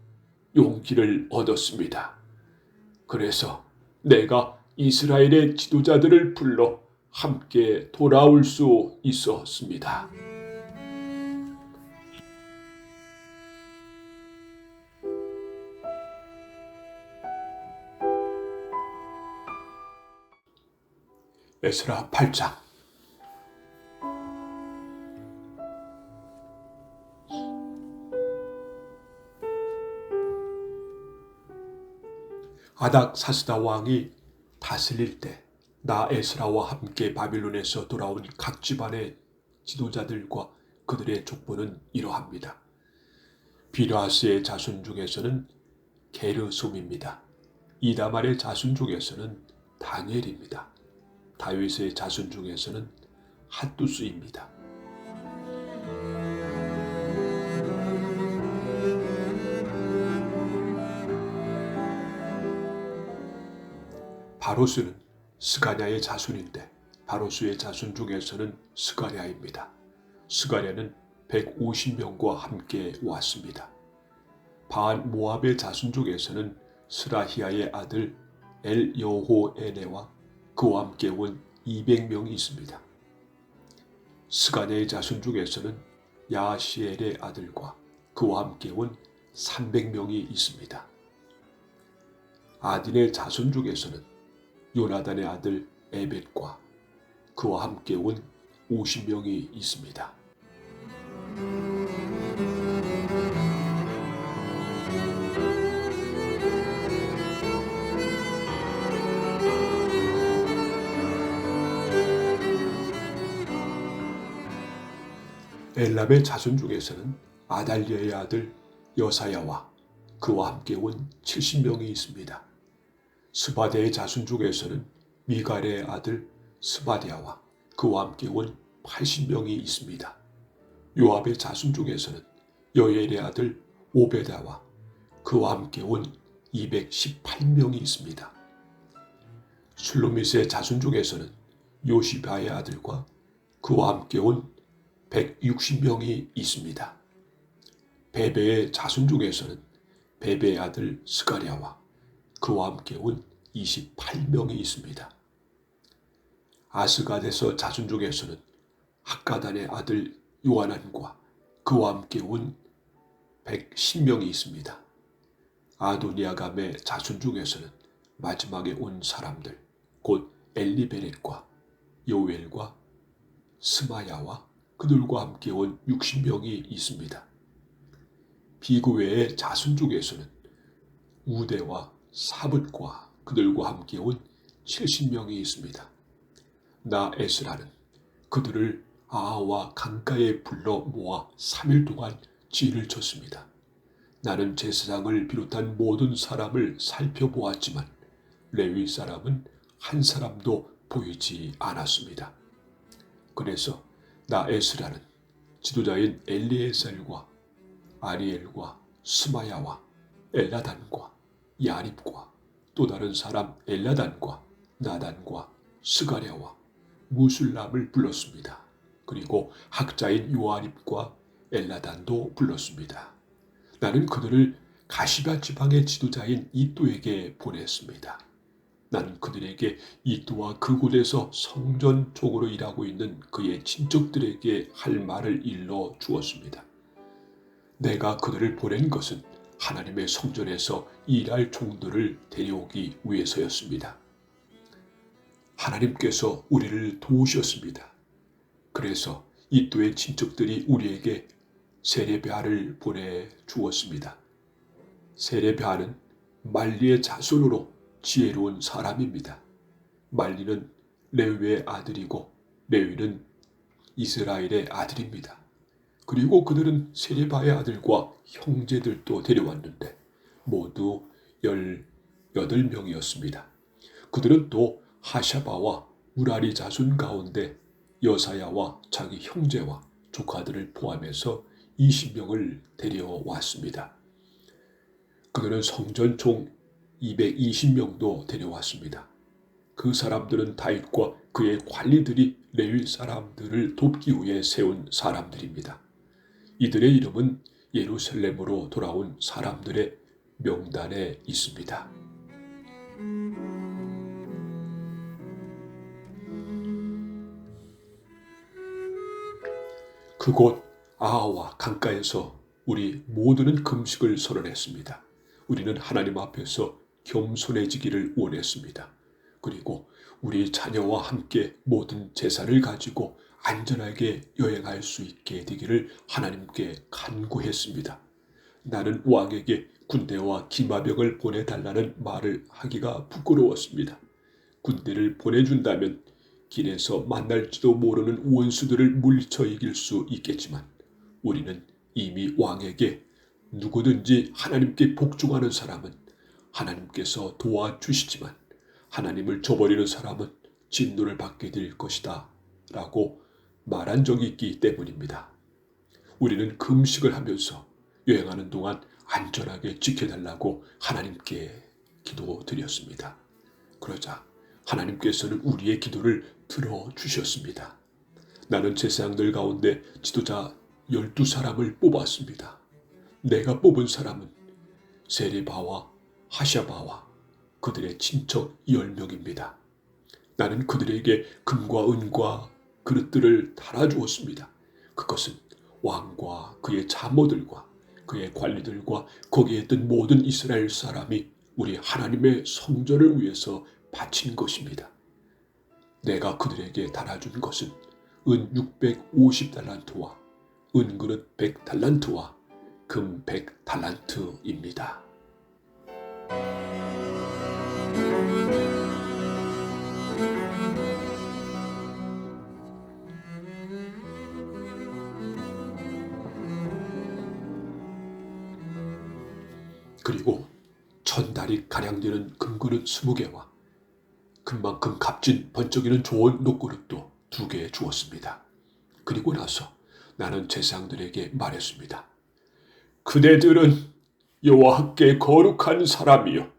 용기를 얻었습니다. 그래서 내가 이스라엘의 지도자들을 불러 함께 돌아올 수 있었습니다. 에스라 8장. 아닥사스다 왕이 다스릴 때 나 에스라와 함께 바빌론에서 돌아온 각 집안의 지도자들과 그들의 족보는 이러합니다. 비르하스의 자손 중에서는 게르솜입니다. 이다말의 자손 중에서는 다니엘입니다. 다윗의 자손 중에서는 핫두스입니다. 바로스는 스가랴의 자손인데 바로스의 자손 중에서는 스가랴입니다. 스가랴는 150명과 함께 왔습니다. 바알 모압의 자손 중에서는 스라히아의 아들 엘여호에네와 그와 함께 온 200명이 있습니다. 스가랴의 자손 중에서는 야시엘의 아들과 그와 함께 온 300명이 있습니다. 아딘의 자손 중에서는 요나단의 아들 에벳과 그와 함께 온 50명이 있습니다. 엘람의 자손 중에서는 아달리아의 아들 여사야와 그와 함께 온 70명이 있습니다. 스바데의 자손 중에서는 미갈의 아들 스바디아와 그와 함께 온 80명이 있습니다. 요압의 자손 중에서는 여엘의 아들 오베다와 그와 함께 온 218명이 있습니다. 술루밋의 자손 중에서는 요시바의 아들과 그와 함께 온 160명이 있습니다. 베베의 자손 중에서는 베베의 아들 스가랴와 그와 함께 온 28명이 있습니다. 아스갓에서 자손 중에서는 학가단의 아들 요하난과 그와 함께 온 110명이 있습니다. 아도니아감의 자손 중에서는 마지막에 온 사람들 곧 엘리베렛과 요엘과 스마야와 그들과 함께 온 60명이 있습니다. 비그웨의 자손 중에서는 우대와 사붓과 그들과 함께 온 70명이 있습니다. 나 에스라는 그들을 아하와 강가에 불러 모아 3일 동안 진을 쳤습니다. 나는 제사장을 비롯한 모든 사람을 살펴보았지만 레위 사람은 한 사람도 보이지 않았습니다. 그래서 나 에스라는 지도자인 엘리에셀과 아리엘과 스마야와 엘라단과 야립과 또 다른 사람 엘라단과 나단과 스가랴와 무술람을 불렀습니다. 그리고 학자인 요아립과 엘라단도 불렀습니다. 나는 그들을 가시바 지방의 지도자인 이또에게 보냈습니다. 나는 그들에게 이또와 그곳에서 성전 쪽으로 일하고 있는 그의 친척들에게 할 말을 일러 주었습니다. 내가 그들을 보낸 것은 하나님의 성전에서 일할 종들을 데려오기 위해서였습니다. 하나님께서 우리를 도우셨습니다. 그래서 이또의 친척들이 우리에게 세레베아를 보내주었습니다. 세레베아는 말리의 자손으로 지혜로운 사람입니다. 말리는 레위의 아들이고 레위는 이스라엘의 아들입니다. 그리고 그들은 세레바의 아들과 형제들도 데려왔는데 모두 18명이었습니다. 그들은 또 하샤바와 우라리 자손 가운데 여사야와 자기 형제와 조카들을 포함해서 20명을 데려왔습니다. 그들은 성전 총 220명도 데려왔습니다. 그 사람들은 다윗과 그의 관리들이 레위 사람들을 돕기 위해 세운 사람들입니다. 이들의 이름은 예루살렘으로 돌아온 사람들의 명단에 있습니다. 그곳 아하와 강가에서 우리 모두는 금식을 선언했습니다. 우리는 하나님 앞에서 겸손해지기를 원했습니다. 그리고 우리 자녀와 함께 모든 재산을 가지고 안전하게 여행할 수 있게 되기를 하나님께 간구했습니다. 나는 왕에게 군대와 기마병을 보내달라는 말을 하기가 부끄러웠습니다. 군대를 보내준다면 길에서 만날지도 모르는 원수들을 물리쳐 이길 수 있겠지만 우리는 이미 왕에게 누구든지 하나님께 복종하는 사람은 하나님께서 도와주시지만 하나님을 저버리는 사람은 진노를 받게 될 것이다 라고 말한 적이 있기 때문입니다. 우리는 금식을 하면서 여행하는 동안 안전하게 지켜달라고 하나님께 기도드렸습니다. 그러자 하나님께서는 우리의 기도를 들어주셨습니다. 나는 제사장들 가운데 지도자 12사람을 뽑았습니다. 내가 뽑은 사람은 세레바와 하샤바와 그들의 친척 10명입니다. 나는 그들에게 금과 은과 그릇들을 달아주었습니다. 그것은 왕과 그의 자모들과 그의 관리들과 거기에 있던 모든 이스라엘 사람이 우리 하나님의 성전을 위해서 바친 것입니다. 내가 그들에게 달아준 것은 은 650달란트와 은그릇 100달란트와 금 100달란트입니다. 그리고 1000달이 가량 되는 금그릇 20개와 금만큼 값진 번쩍이는 좋은 녹그릇도 2개 주었습니다. 그리고 나서 나는 제사장들에게 말했습니다. 그대들은 여호와께 거룩한 사람이요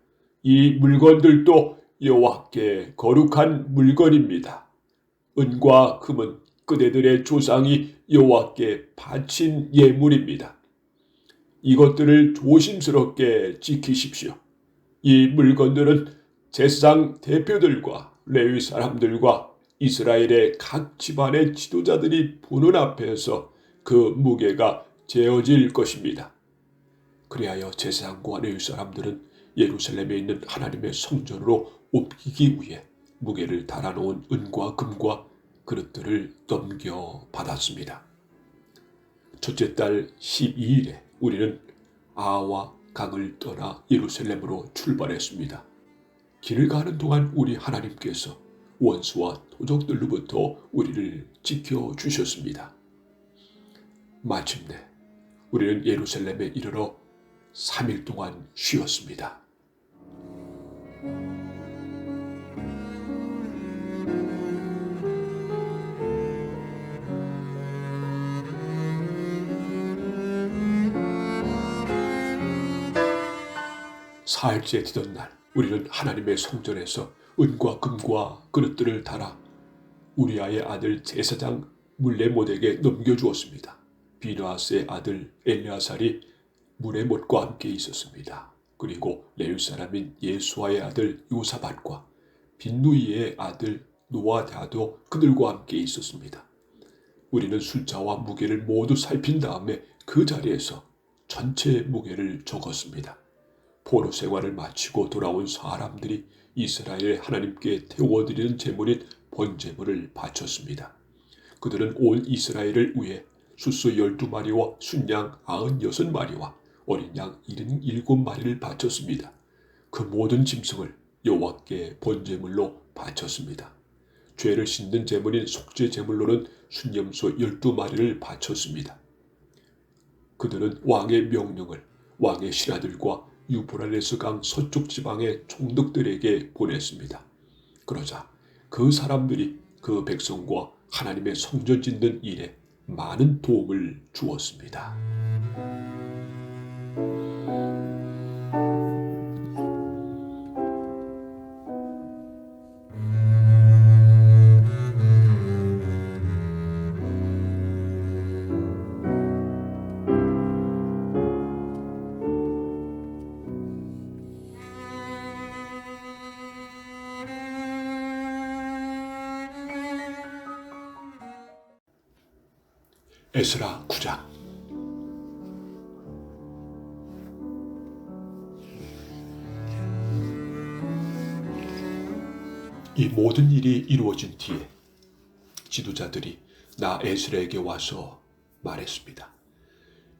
이 물건들도 여호와께 거룩한 물건입니다. 은과 금은 그대들의 조상이 여호와께 바친 예물입니다. 이것들을 조심스럽게 지키십시오. 이 물건들은 제사장 대표들과 레위 사람들과 이스라엘의 각 집안의 지도자들이 보는 앞에서 그 무게가 재어질 것입니다. 그리하여 제사장과 레위 사람들은 예루살렘에 있는 하나님의 성전으로 옮기기 위해 무게를 달아놓은 은과 금과 그릇들을 넘겨받았습니다. 첫째 달 12일에 우리는 아하와 강을 떠나 예루살렘으로 출발했습니다. 길을 가는 동안 우리 하나님께서 원수와 도적들로부터 우리를 지켜주셨습니다. 마침내 우리는 예루살렘에 이르러 3일 동안 쉬었습니다. 사흘째 되던 날 우리는 하나님의 성전에서 은과 금과 그릇들을 달아 우리아의 아들 제사장 물레못에게 넘겨주었습니다. 비느하스의 아들 엘르아살이 물레못과 함께 있었습니다. 그리고 레위 사람인 예수아의 아들 요사밧과 빈누이의 아들 노아다도 그들과 함께 있었습니다. 우리는 숫자와 무게를 모두 살핀 다음에 그 자리에서 전체 무게를 적었습니다. 포로 생활을 마치고 돌아온 사람들이 이스라엘 하나님께 태워드리는 제물인 번제물을 바쳤습니다. 그들은 온 이스라엘을 위해 숫소 12마리와 순양 96마리와 어린 양 77마리를 바쳤습니다. 그 모든 짐승을 여호와께 번제물로 바쳤습니다. 죄를 씻는 제물인 속죄 제물로는 순염소 12마리를 바쳤습니다. 그들은 왕의 명령을 왕의 신하들과 유브라데스 강 서쪽 지방의 총독들에게 보냈습니다. 그러자 그 사람들이 그 백성과 하나님의 성전 짓는 일에 많은 도움을 주었습니다. 에스라 9장. 이 모든 일이 이루어진 뒤에 지도자들이 나 에스라에게 와서 말했습니다.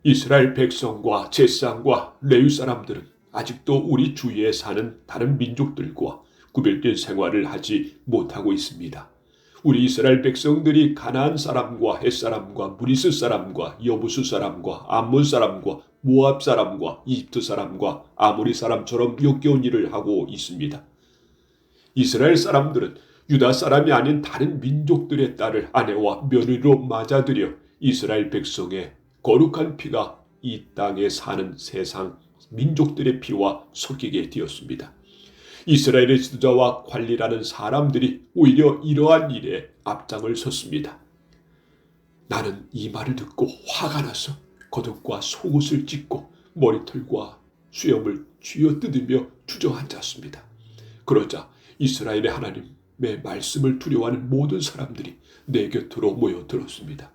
이스라엘 백성과 제사장과 레위 사람들은 아직도 우리 주위에 사는 다른 민족들과 구별된 생활을 하지 못하고 있습니다. 우리 이스라엘 백성들이 가나안 사람과 헷 사람과 무리스 사람과 여부수 사람과 암몬 사람과 모압 사람과 이집트 사람과 아모리 사람처럼 역겨운 일을 하고 있습니다. 이스라엘 사람들은 유다 사람이 아닌 다른 민족들의 딸을 아내와 며느리로 맞아들여 이스라엘 백성의 거룩한 피가 이 땅에 사는 세상 민족들의 피와 섞이게 되었습니다. 이스라엘의 지도자와 관리라는 사람들이 오히려 이러한 일에 앞장을 섰습니다. 나는 이 말을 듣고 화가 나서 겉옷과 속옷을 찢고 머리털과 수염을 쥐어뜯으며 주저앉았습니다. 그러자 이스라엘의 하나님의 말씀을 두려워하는 모든 사람들이 내 곁으로 모여들었습니다.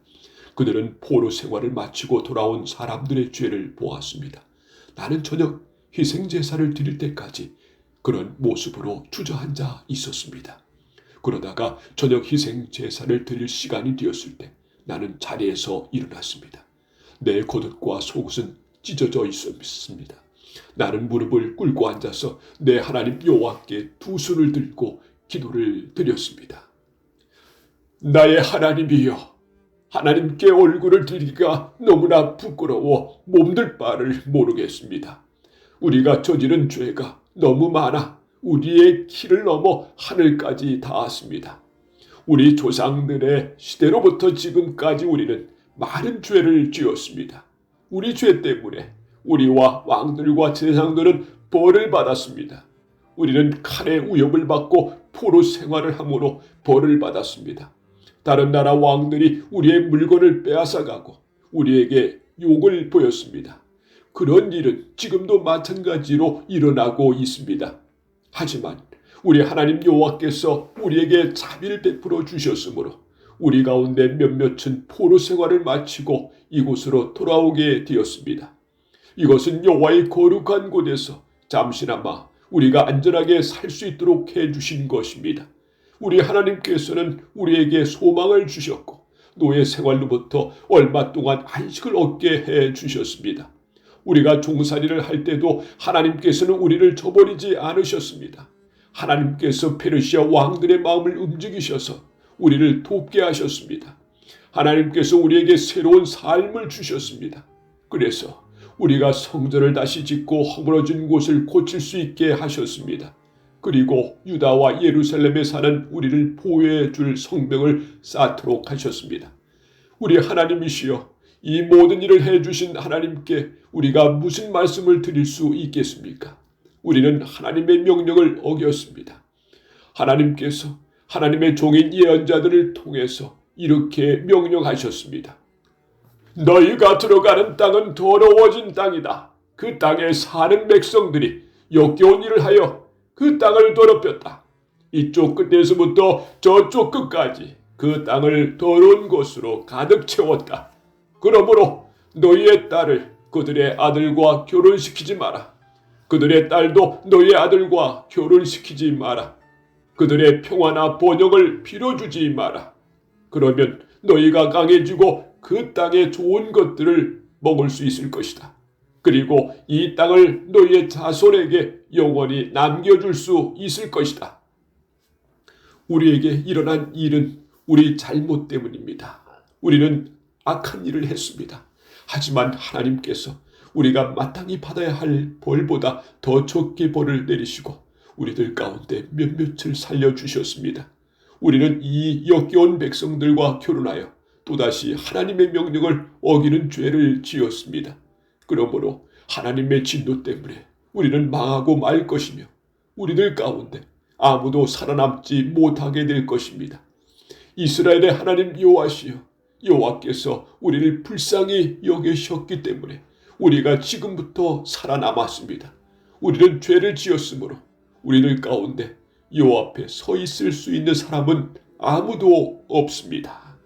그들은 포로 생활을 마치고 돌아온 사람들의 죄를 보았습니다. 나는 저녁 희생제사를 드릴 때까지 그런 모습으로 주저앉아 있었습니다. 그러다가 저녁 희생제사를 드릴 시간이 되었을 때 나는 자리에서 일어났습니다. 내 겉옷과 속옷은 찢어져 있었습니다. 나는 무릎을 꿇고 앉아서 내 하나님 여호와께 두 손을 들고 기도를 드렸습니다. 나의 하나님이여, 하나님께 얼굴을 들기가 너무나 부끄러워 몸둘 바를 모르겠습니다. 우리가 저지른 죄가 너무 많아 우리의 키를 넘어 하늘까지 닿았습니다. 우리 조상들의 시대로부터 지금까지 우리는 많은 죄를 지었습니다. 우리 죄 때문에 우리와 왕들과 제사장들은 벌을 받았습니다. 우리는 칼의 위협을 받고 포로 생활을 함으로 벌을 받았습니다. 다른 나라 왕들이 우리의 물건을 빼앗아가고 우리에게 욕을 보였습니다. 그런 일은 지금도 마찬가지로 일어나고 있습니다. 하지만 우리 하나님 여호와께서 우리에게 자비를 베풀어 주셨으므로 우리 가운데 몇몇은 포로 생활을 마치고 이곳으로 돌아오게 되었습니다. 이것은 여호와의 거룩한 곳에서 잠시나마 우리가 안전하게 살 수 있도록 해주신 것입니다. 우리 하나님께서는 우리에게 소망을 주셨고 노예 생활로부터 얼마 동안 안식을 얻게 해주셨습니다. 우리가 종살이를 할 때도 하나님께서는 우리를 저버리지 않으셨습니다. 하나님께서 페르시아 왕들의 마음을 움직이셔서 우리를 돕게 하셨습니다. 하나님께서 우리에게 새로운 삶을 주셨습니다. 그래서 우리가 성전을 다시 짓고 허물어진 곳을 고칠 수 있게 하셨습니다. 그리고 유다와 예루살렘에 사는 우리를 보호해 줄 성벽을 쌓도록 하셨습니다. 우리 하나님이시여, 이 모든 일을 해주신 하나님께 우리가 무슨 말씀을 드릴 수 있겠습니까? 우리는 하나님의 명령을 어겼습니다. 하나님께서 하나님의 종인 예언자들을 통해서 이렇게 명령하셨습니다. 너희가 들어가는 땅은 더러워진 땅이다. 그 땅에 사는 백성들이 역겨운 일을 하여 그 땅을 더럽혔다. 이쪽 끝에서부터 저쪽 끝까지 그 땅을 더러운 것으로 가득 채웠다. 그러므로 너희의 딸을 그들의 아들과 결혼시키지 마라. 그들의 딸도 너희의 아들과 결혼시키지 마라. 그들의 평화나 번영을 빌어주지 마라. 그러면 너희가 강해지고 그 땅의 좋은 것들을 먹을 수 있을 것이다. 그리고 이 땅을 너희의 자손에게 영원히 남겨줄 수 있을 것이다. 우리에게 일어난 일은 우리 잘못 때문입니다. 우리는 악한 일을 했습니다. 하지만 하나님께서 우리가 마땅히 받아야 할 벌보다 더 적게 벌을 내리시고 우리들 가운데 몇몇을 살려주셨습니다. 우리는 이 역겨운 백성들과 결혼하여 또다시 하나님의 명령을 어기는 죄를 지었습니다. 그러므로 하나님의 진노 때문에 우리는 망하고 말 것이며 우리들 가운데 아무도 살아남지 못하게 될 것입니다. 이스라엘의 하나님 여호와시여, 여호와께서 우리를 불쌍히 여기셨기 때문에 우리가 지금부터 살아남았습니다. 우리는 죄를 지었으므로 우리들 가운데 여호와 앞에 서 있을 수 있는 사람은 아무도 없습니다.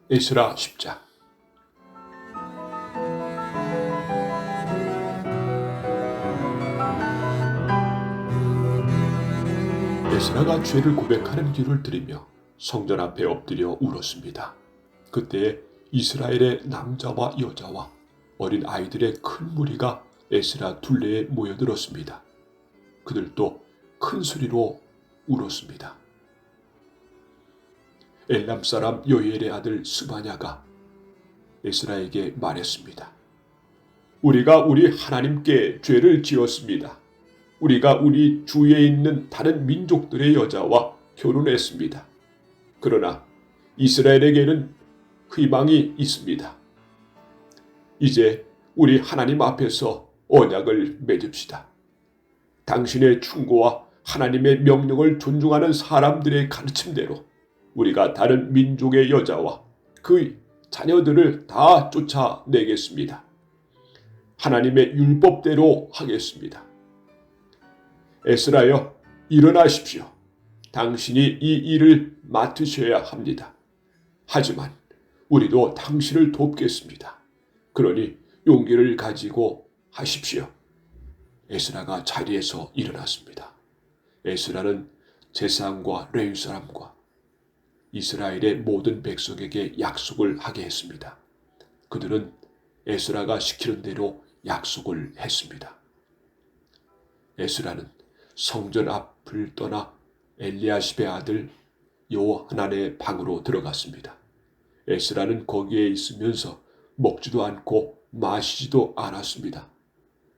에스라 10장. 에스라가 죄를 고백하는 기도를 드리며 성전 앞에 엎드려 울었습니다. 그때 이스라엘의 남자와 여자와 어린 아이들의 큰 무리가 에스라 둘레에 모여들었습니다. 그들도 큰 소리로 울었습니다. 엘람 사람 요엘의 아들 스바냐가 에스라에게 말했습니다. 우리가 우리 하나님께 죄를 지었습니다. 우리가 우리 주위에 있는 다른 민족들의 여자와 결혼했습니다. 그러나 이스라엘에게는 희망이 있습니다. 이제 우리 하나님 앞에서 언약을 맺읍시다. 당신의 충고와 하나님의 명령을 존중하는 사람들의 가르침대로 우리가 다른 민족의 여자와 그 자녀들을 다 쫓아내겠습니다. 하나님의 율법대로 하겠습니다. 에스라여, 일어나십시오. 당신이 이 일을 맡으셔야 합니다. 하지만 우리도 당신을 돕겠습니다. 그러니 용기를 가지고 하십시오. 에스라가 자리에서 일어났습니다. 에스라는 제사장과 레위 사람과 이스라엘의 모든 백성에게 약속을 하게 했습니다. 그들은 에스라가 시키는 대로 약속을 했습니다. 에스라는 성전 앞을 떠나 엘리야십의 아들 요하난의 방으로 들어갔습니다. 에스라는 거기에 있으면서 먹지도 않고 마시지도 않았습니다.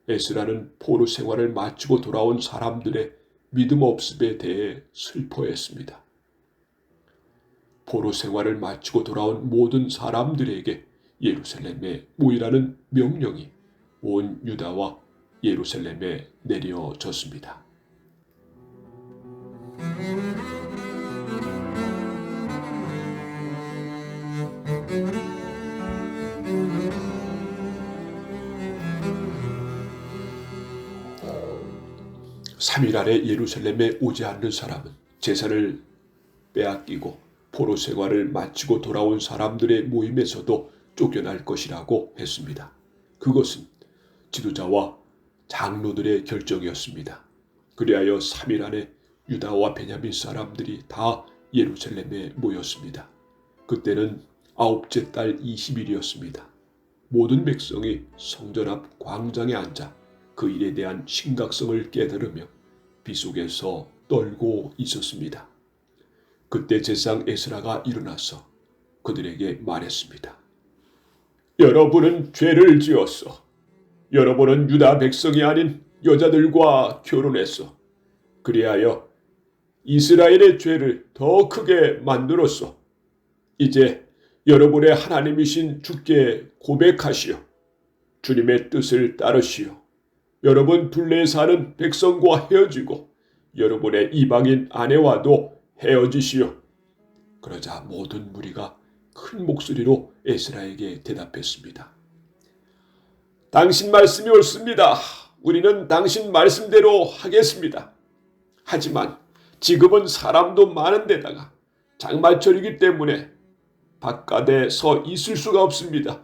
에스라는 포로 생활을 마치고 돌아온 사람들의 믿음 없음에 대해 슬퍼했습니다. 포로 생활을 마치고 돌아온 모든 사람들에게 예루살렘에 모이라는 명령이 온 유다와 예루살렘에 내려졌습니다. 삼 일 안에 예루살렘에 오지 않는 사람은 제사를 빼앗기고 포로 생활을 마치고 돌아온 사람들의 모임에서도 쫓겨날 것이라고 했습니다. 그것은 지도자와 장로들의 결정이었습니다. 그리하여 3일 안에 유다와 베냐민 사람들이 다 예루살렘에 모였습니다. 그때는 9째 달 20일이었습니다. 모든 백성이 성전 앞 광장에 앉아 그 일에 대한 심각성을 깨달으며 빗속에서 떨고 있었습니다. 그때 제사장 에스라가 일어나서 그들에게 말했습니다. 여러분은 죄를 지었어. 여러분은 유다 백성이 아닌 여자들과 결혼했어. 그리하여 이스라엘의 죄를 더 크게 만들었어. 이제 여러분의 하나님이신 주께 고백하시오. 주님의 뜻을 따르시오. 여러분 둘레에 사는 백성과 헤어지고 여러분의 이방인 아내와도 헤어지시오. 그러자 모든 무리가 큰 목소리로 에스라에게 대답했습니다. 당신 말씀이 옳습니다. 우리는 당신 말씀대로 하겠습니다. 하지만 지금은 사람도 많은 데다가 장마철이기 때문에 바깥에 서 있을 수가 없습니다.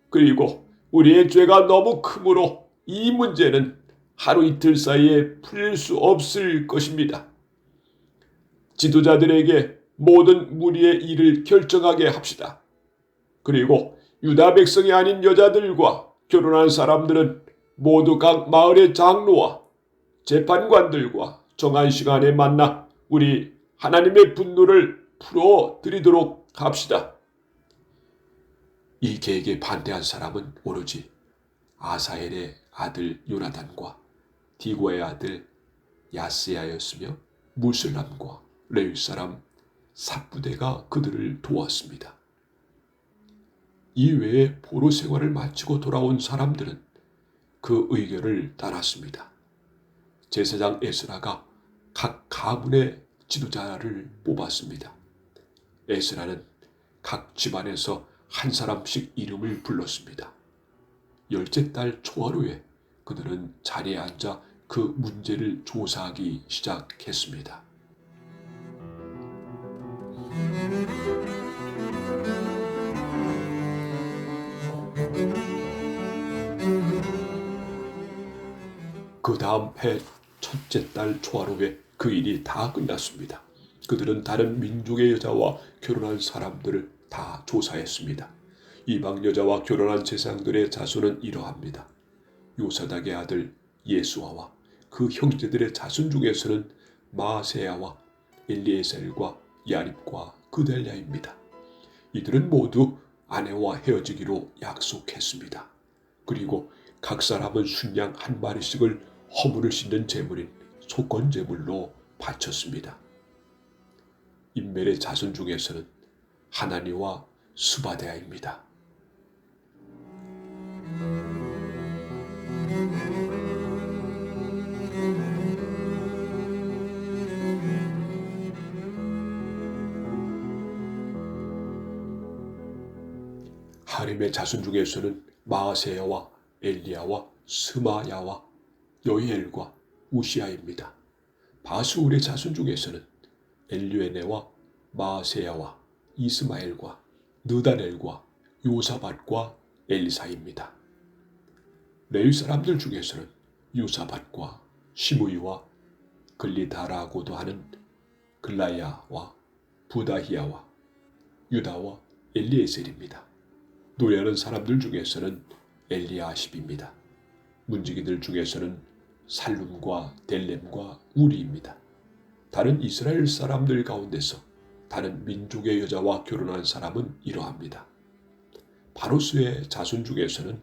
그리고 우리의 죄가 너무 크므로 이 문제는 하루 이틀 사이에 풀릴 수 없을 것입니다. 지도자들에게 모든 무리의 일을 결정하게 합시다. 그리고 유다 백성이 아닌 여자들과 결혼한 사람들은 모두 각 마을의 장로와 재판관들과 정한 시간에 만나 우리 하나님의 분노를 풀어드리도록 합시다. 이 계획에 반대한 사람은 오로지 아사엘의 아들 요나단과 디고의 아들 야스야였으며 무슬람과 레위 사람 삽부대가 그들을 도왔습니다. 이외에 포로 생활을 마치고 돌아온 사람들은 그 의견을 따랐습니다. 제사장 에스라가 각 가문의 지도자를 뽑았습니다. 에스라는 각 집안에서 한 사람씩 이름을 불렀습니다. 10째 달 초하루에 그들은 자리에 앉아 그 문제를 조사하기 시작했습니다. 그 다음 해 첫째 달 초하루에 그 일이 다 끝났습니다. 그들은 다른 민족의 여자와 결혼한 사람들을 다 조사했습니다. 이방 여자와 결혼한 제사장들의 자손은 이러합니다. 요사닥의 아들 예수아와 그 형제들의 자손 중에서는 마세야와 엘리에셀과 야립과 그델랴입니다. 이들은 모두 아내와 헤어지기로 약속했습니다. 그리고 각 사람은 순양 한 마리씩을 허물을 씻는 제물인 속건 제물로 바쳤습니다. 임멜의 자손 중에서는 하나니와 스바데아입니다. 하림의 자손 중에서는 마아세야와 엘리야와 스마야와 여히엘과 우시아입니다. 바수울의 자손 중에서는 엘류에네와 마아세야와 이스마엘과 느다넬과 요사밧과 엘리사입니다. 레위 사람들 중에서는 요사밧과 시므이와 글리다라고도 하는 글라야와 부다히야와 유다와 엘리에셀입니다. 노래하는 사람들 중에서는 엘리아십입니다. 문지기들 중에서는 살룸과 델렘과 우리입니다. 다른 이스라엘 사람들 가운데서 다른 민족의 여자와 결혼한 사람은 이러합니다. 바로스의 자손 중에서는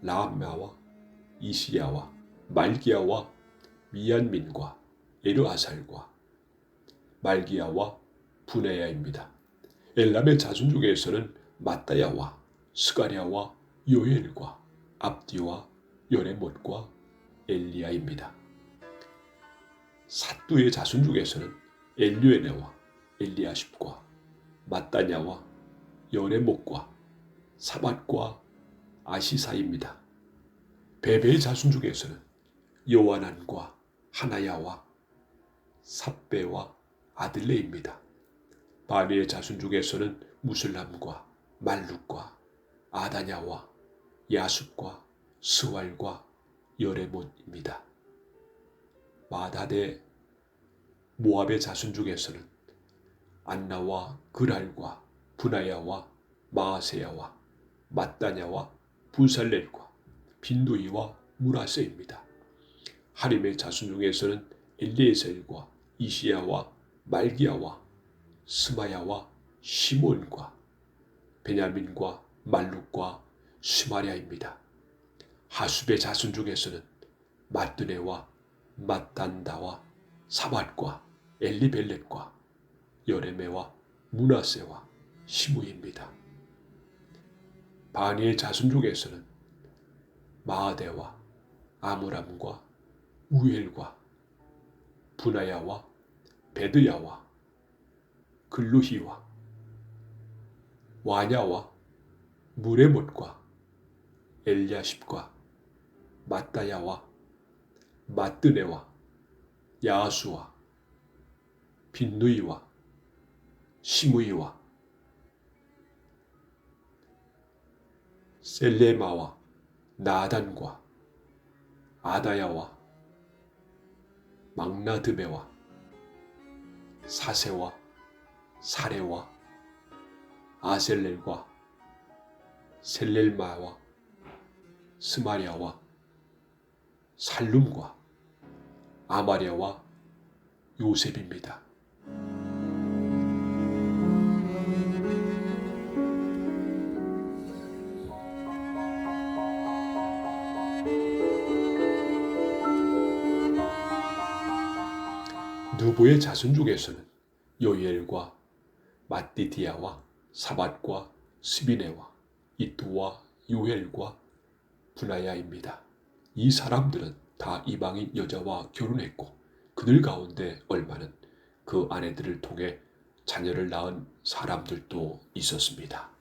라암마와 이시야와 말기야와 미얀민과 에르아살과 말기야와 분에야입니다. 엘람의 자손 중에서는 마따야와 스가랴와 요엘과 압디와 여레못과 엘리야입니다. 삿두의 자손 중에서는 엘류에네와 엘리아십과 마따냐와 여레못과 사밧과 아시사입니다. 베베의 자손 중에서는 요하난과 하나야와 삽베와 아들레입니다. 바니의 자손 중에서는 무슬람과 말룩과 아다냐와 야숫과 스왈과 여레못입니다. 마다데 모압의 자손 중에서는 안나와 그랄과 분하야와 마아세야와 마따냐와 부살렐과 빈두이와 무라세입니다. 하림의 자손 중에서는 엘리에셀과 이시야와 말기야와 스마야와 시몬과 베냐민과 말룩과 스마랴입니다. 하숲의 자손 중에서는 마뜨네와 마단다와 사밧과 엘리벨렛과 여레메와 무나세와 시므입니다. 바니의 자손 중에서는 마아데와 아므람과 우엘과 분하야와 베드야와 글루히와 와냐와 무레못과 엘야십과 마따야와 마뜨네와 야수와 빈누이와 시므이와 셀레마와 나단과 아다야와 막나드메와 사세와 사레와 아셀렐과 셀렐마와 스마랴와 살룸과 아마랴와 요셉입니다. 누보의 자손 중에서는 요엘과 마띠디아와 사밧과 스비네와 이또와 요엘과 분하야입니다. 이 사람들은 다 이방인 여자와 결혼했고 그들 가운데 얼마는 그 아내들을 통해 자녀를 낳은 사람들도 있었습니다.